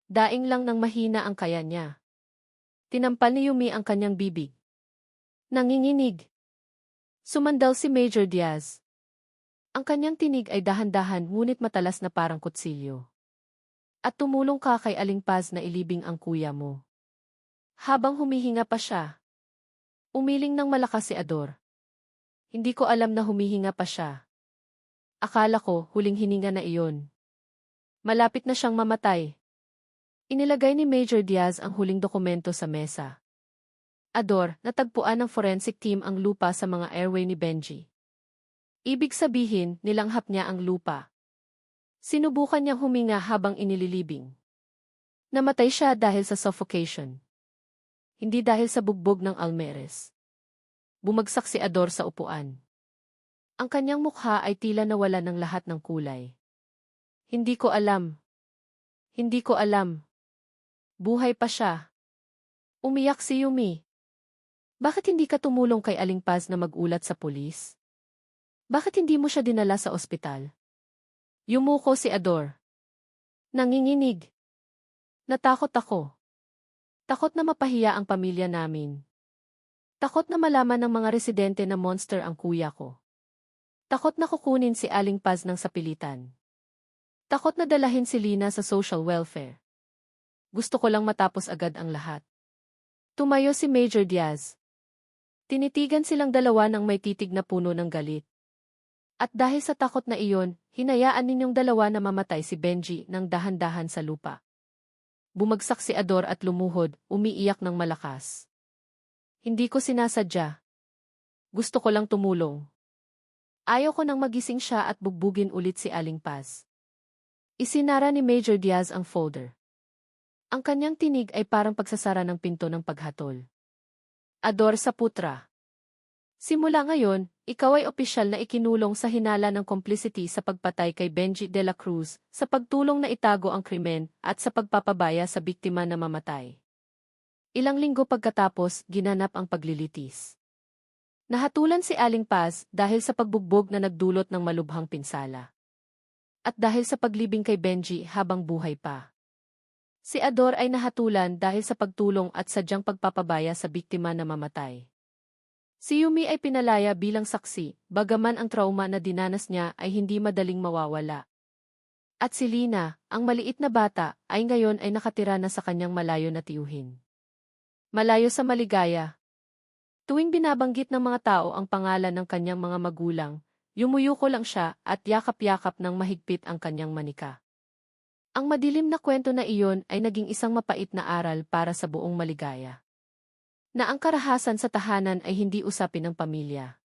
Daing lang ng mahina ang kaya niya. Tinampal ni Yumi ang kanyang bibig. Nanginginig. Sumandal si Major Diaz. Ang kanyang tinig ay dahan-dahan ngunit matalas na parang kutsilyo. At tumulong ka kay Aling Paz na ilibing ang kuya mo. Habang humihinga pa siya, umiling ng malakas si Ador. Hindi ko alam na humihinga pa siya. Akala ko huling hininga na iyon. Malapit na siyang mamatay. Inilagay ni Major Diaz ang huling dokumento sa mesa. Ador, natagpuan ng forensic team ang lupa sa mga airway ni Benji. Ibig sabihin, nilanghap niya ang lupa. Sinubukan niyang huminga habang inililibing. Namatay siya dahil sa suffocation. Hindi dahil sa bugbog ng almeres. Bumagsak si Ador sa upuan. Ang kanyang mukha ay tila nawala ng lahat ng kulay. Hindi ko alam. Hindi ko alam. Buhay pa siya. Umiyak si Yumi. Bakit hindi ka tumulong kay Aling Paz na magulat sa pulis? Bakit hindi mo siya dinala sa ospital? Yumuko si Ador. Nanginginig. Natakot ako. Takot na mapahiya ang pamilya namin. Takot na malaman ng mga residente na monster ang kuya ko. Takot na kukunin si Aling Paz ng sapilitan. Takot na dalahin si Lina sa social welfare. Gusto ko lang matapos agad ang lahat. Tumayo si Major Diaz. Tinitigan silang dalawa ng may titig na puno ng galit. At dahil sa takot na iyon, hinayaan ninyong dalawa na mamatay si Benji ng dahan-dahan sa lupa. Bumagsak si Ador at lumuhod, umiiyak ng malakas. Hindi ko sinasadya. Gusto ko lang tumulong. Ayaw ko nang magising siya at bugbugin ulit si Aling Paz. Isinara ni Major Diaz ang folder. Ang kanyang tinig ay parang pagsasara ng pinto ng paghatol. Ador sa putra. Simula ngayon, ikaw ay opisyal na ikinulong sa hinala ng complicity sa pagpatay kay Benji de la Cruz, sa pagtulong na itago ang krimen, at sa pagpapabaya sa biktima na mamatay. Ilang linggo pagkatapos, ginanap ang paglilitis. Nahatulan si Aling Paz dahil sa pagbugbog na nagdulot ng malubhang pinsala. At dahil sa paglibing kay Benji habang buhay pa. Si Ador ay nahatulan dahil sa pagtulong at sadyang pagpapabaya sa biktima na mamatay. Si Yumi ay pinalaya bilang saksi, bagaman ang trauma na dinanas niya ay hindi madaling mawawala. At si Lina, ang maliit na bata, ay ngayon ay nakatira na sa kanyang malayo na tiyuhin. Malayo sa maligaya. Tuwing binabanggit ng mga tao ang pangalan ng kanyang mga magulang, yumuyuko lang siya at yakap-yakap ng mahigpit ang kanyang manika. Ang madilim na kwento na iyon ay naging isang mapait na aral para sa buong maligaya. Na ang karahasan sa tahanan ay hindi usapin ng pamilya.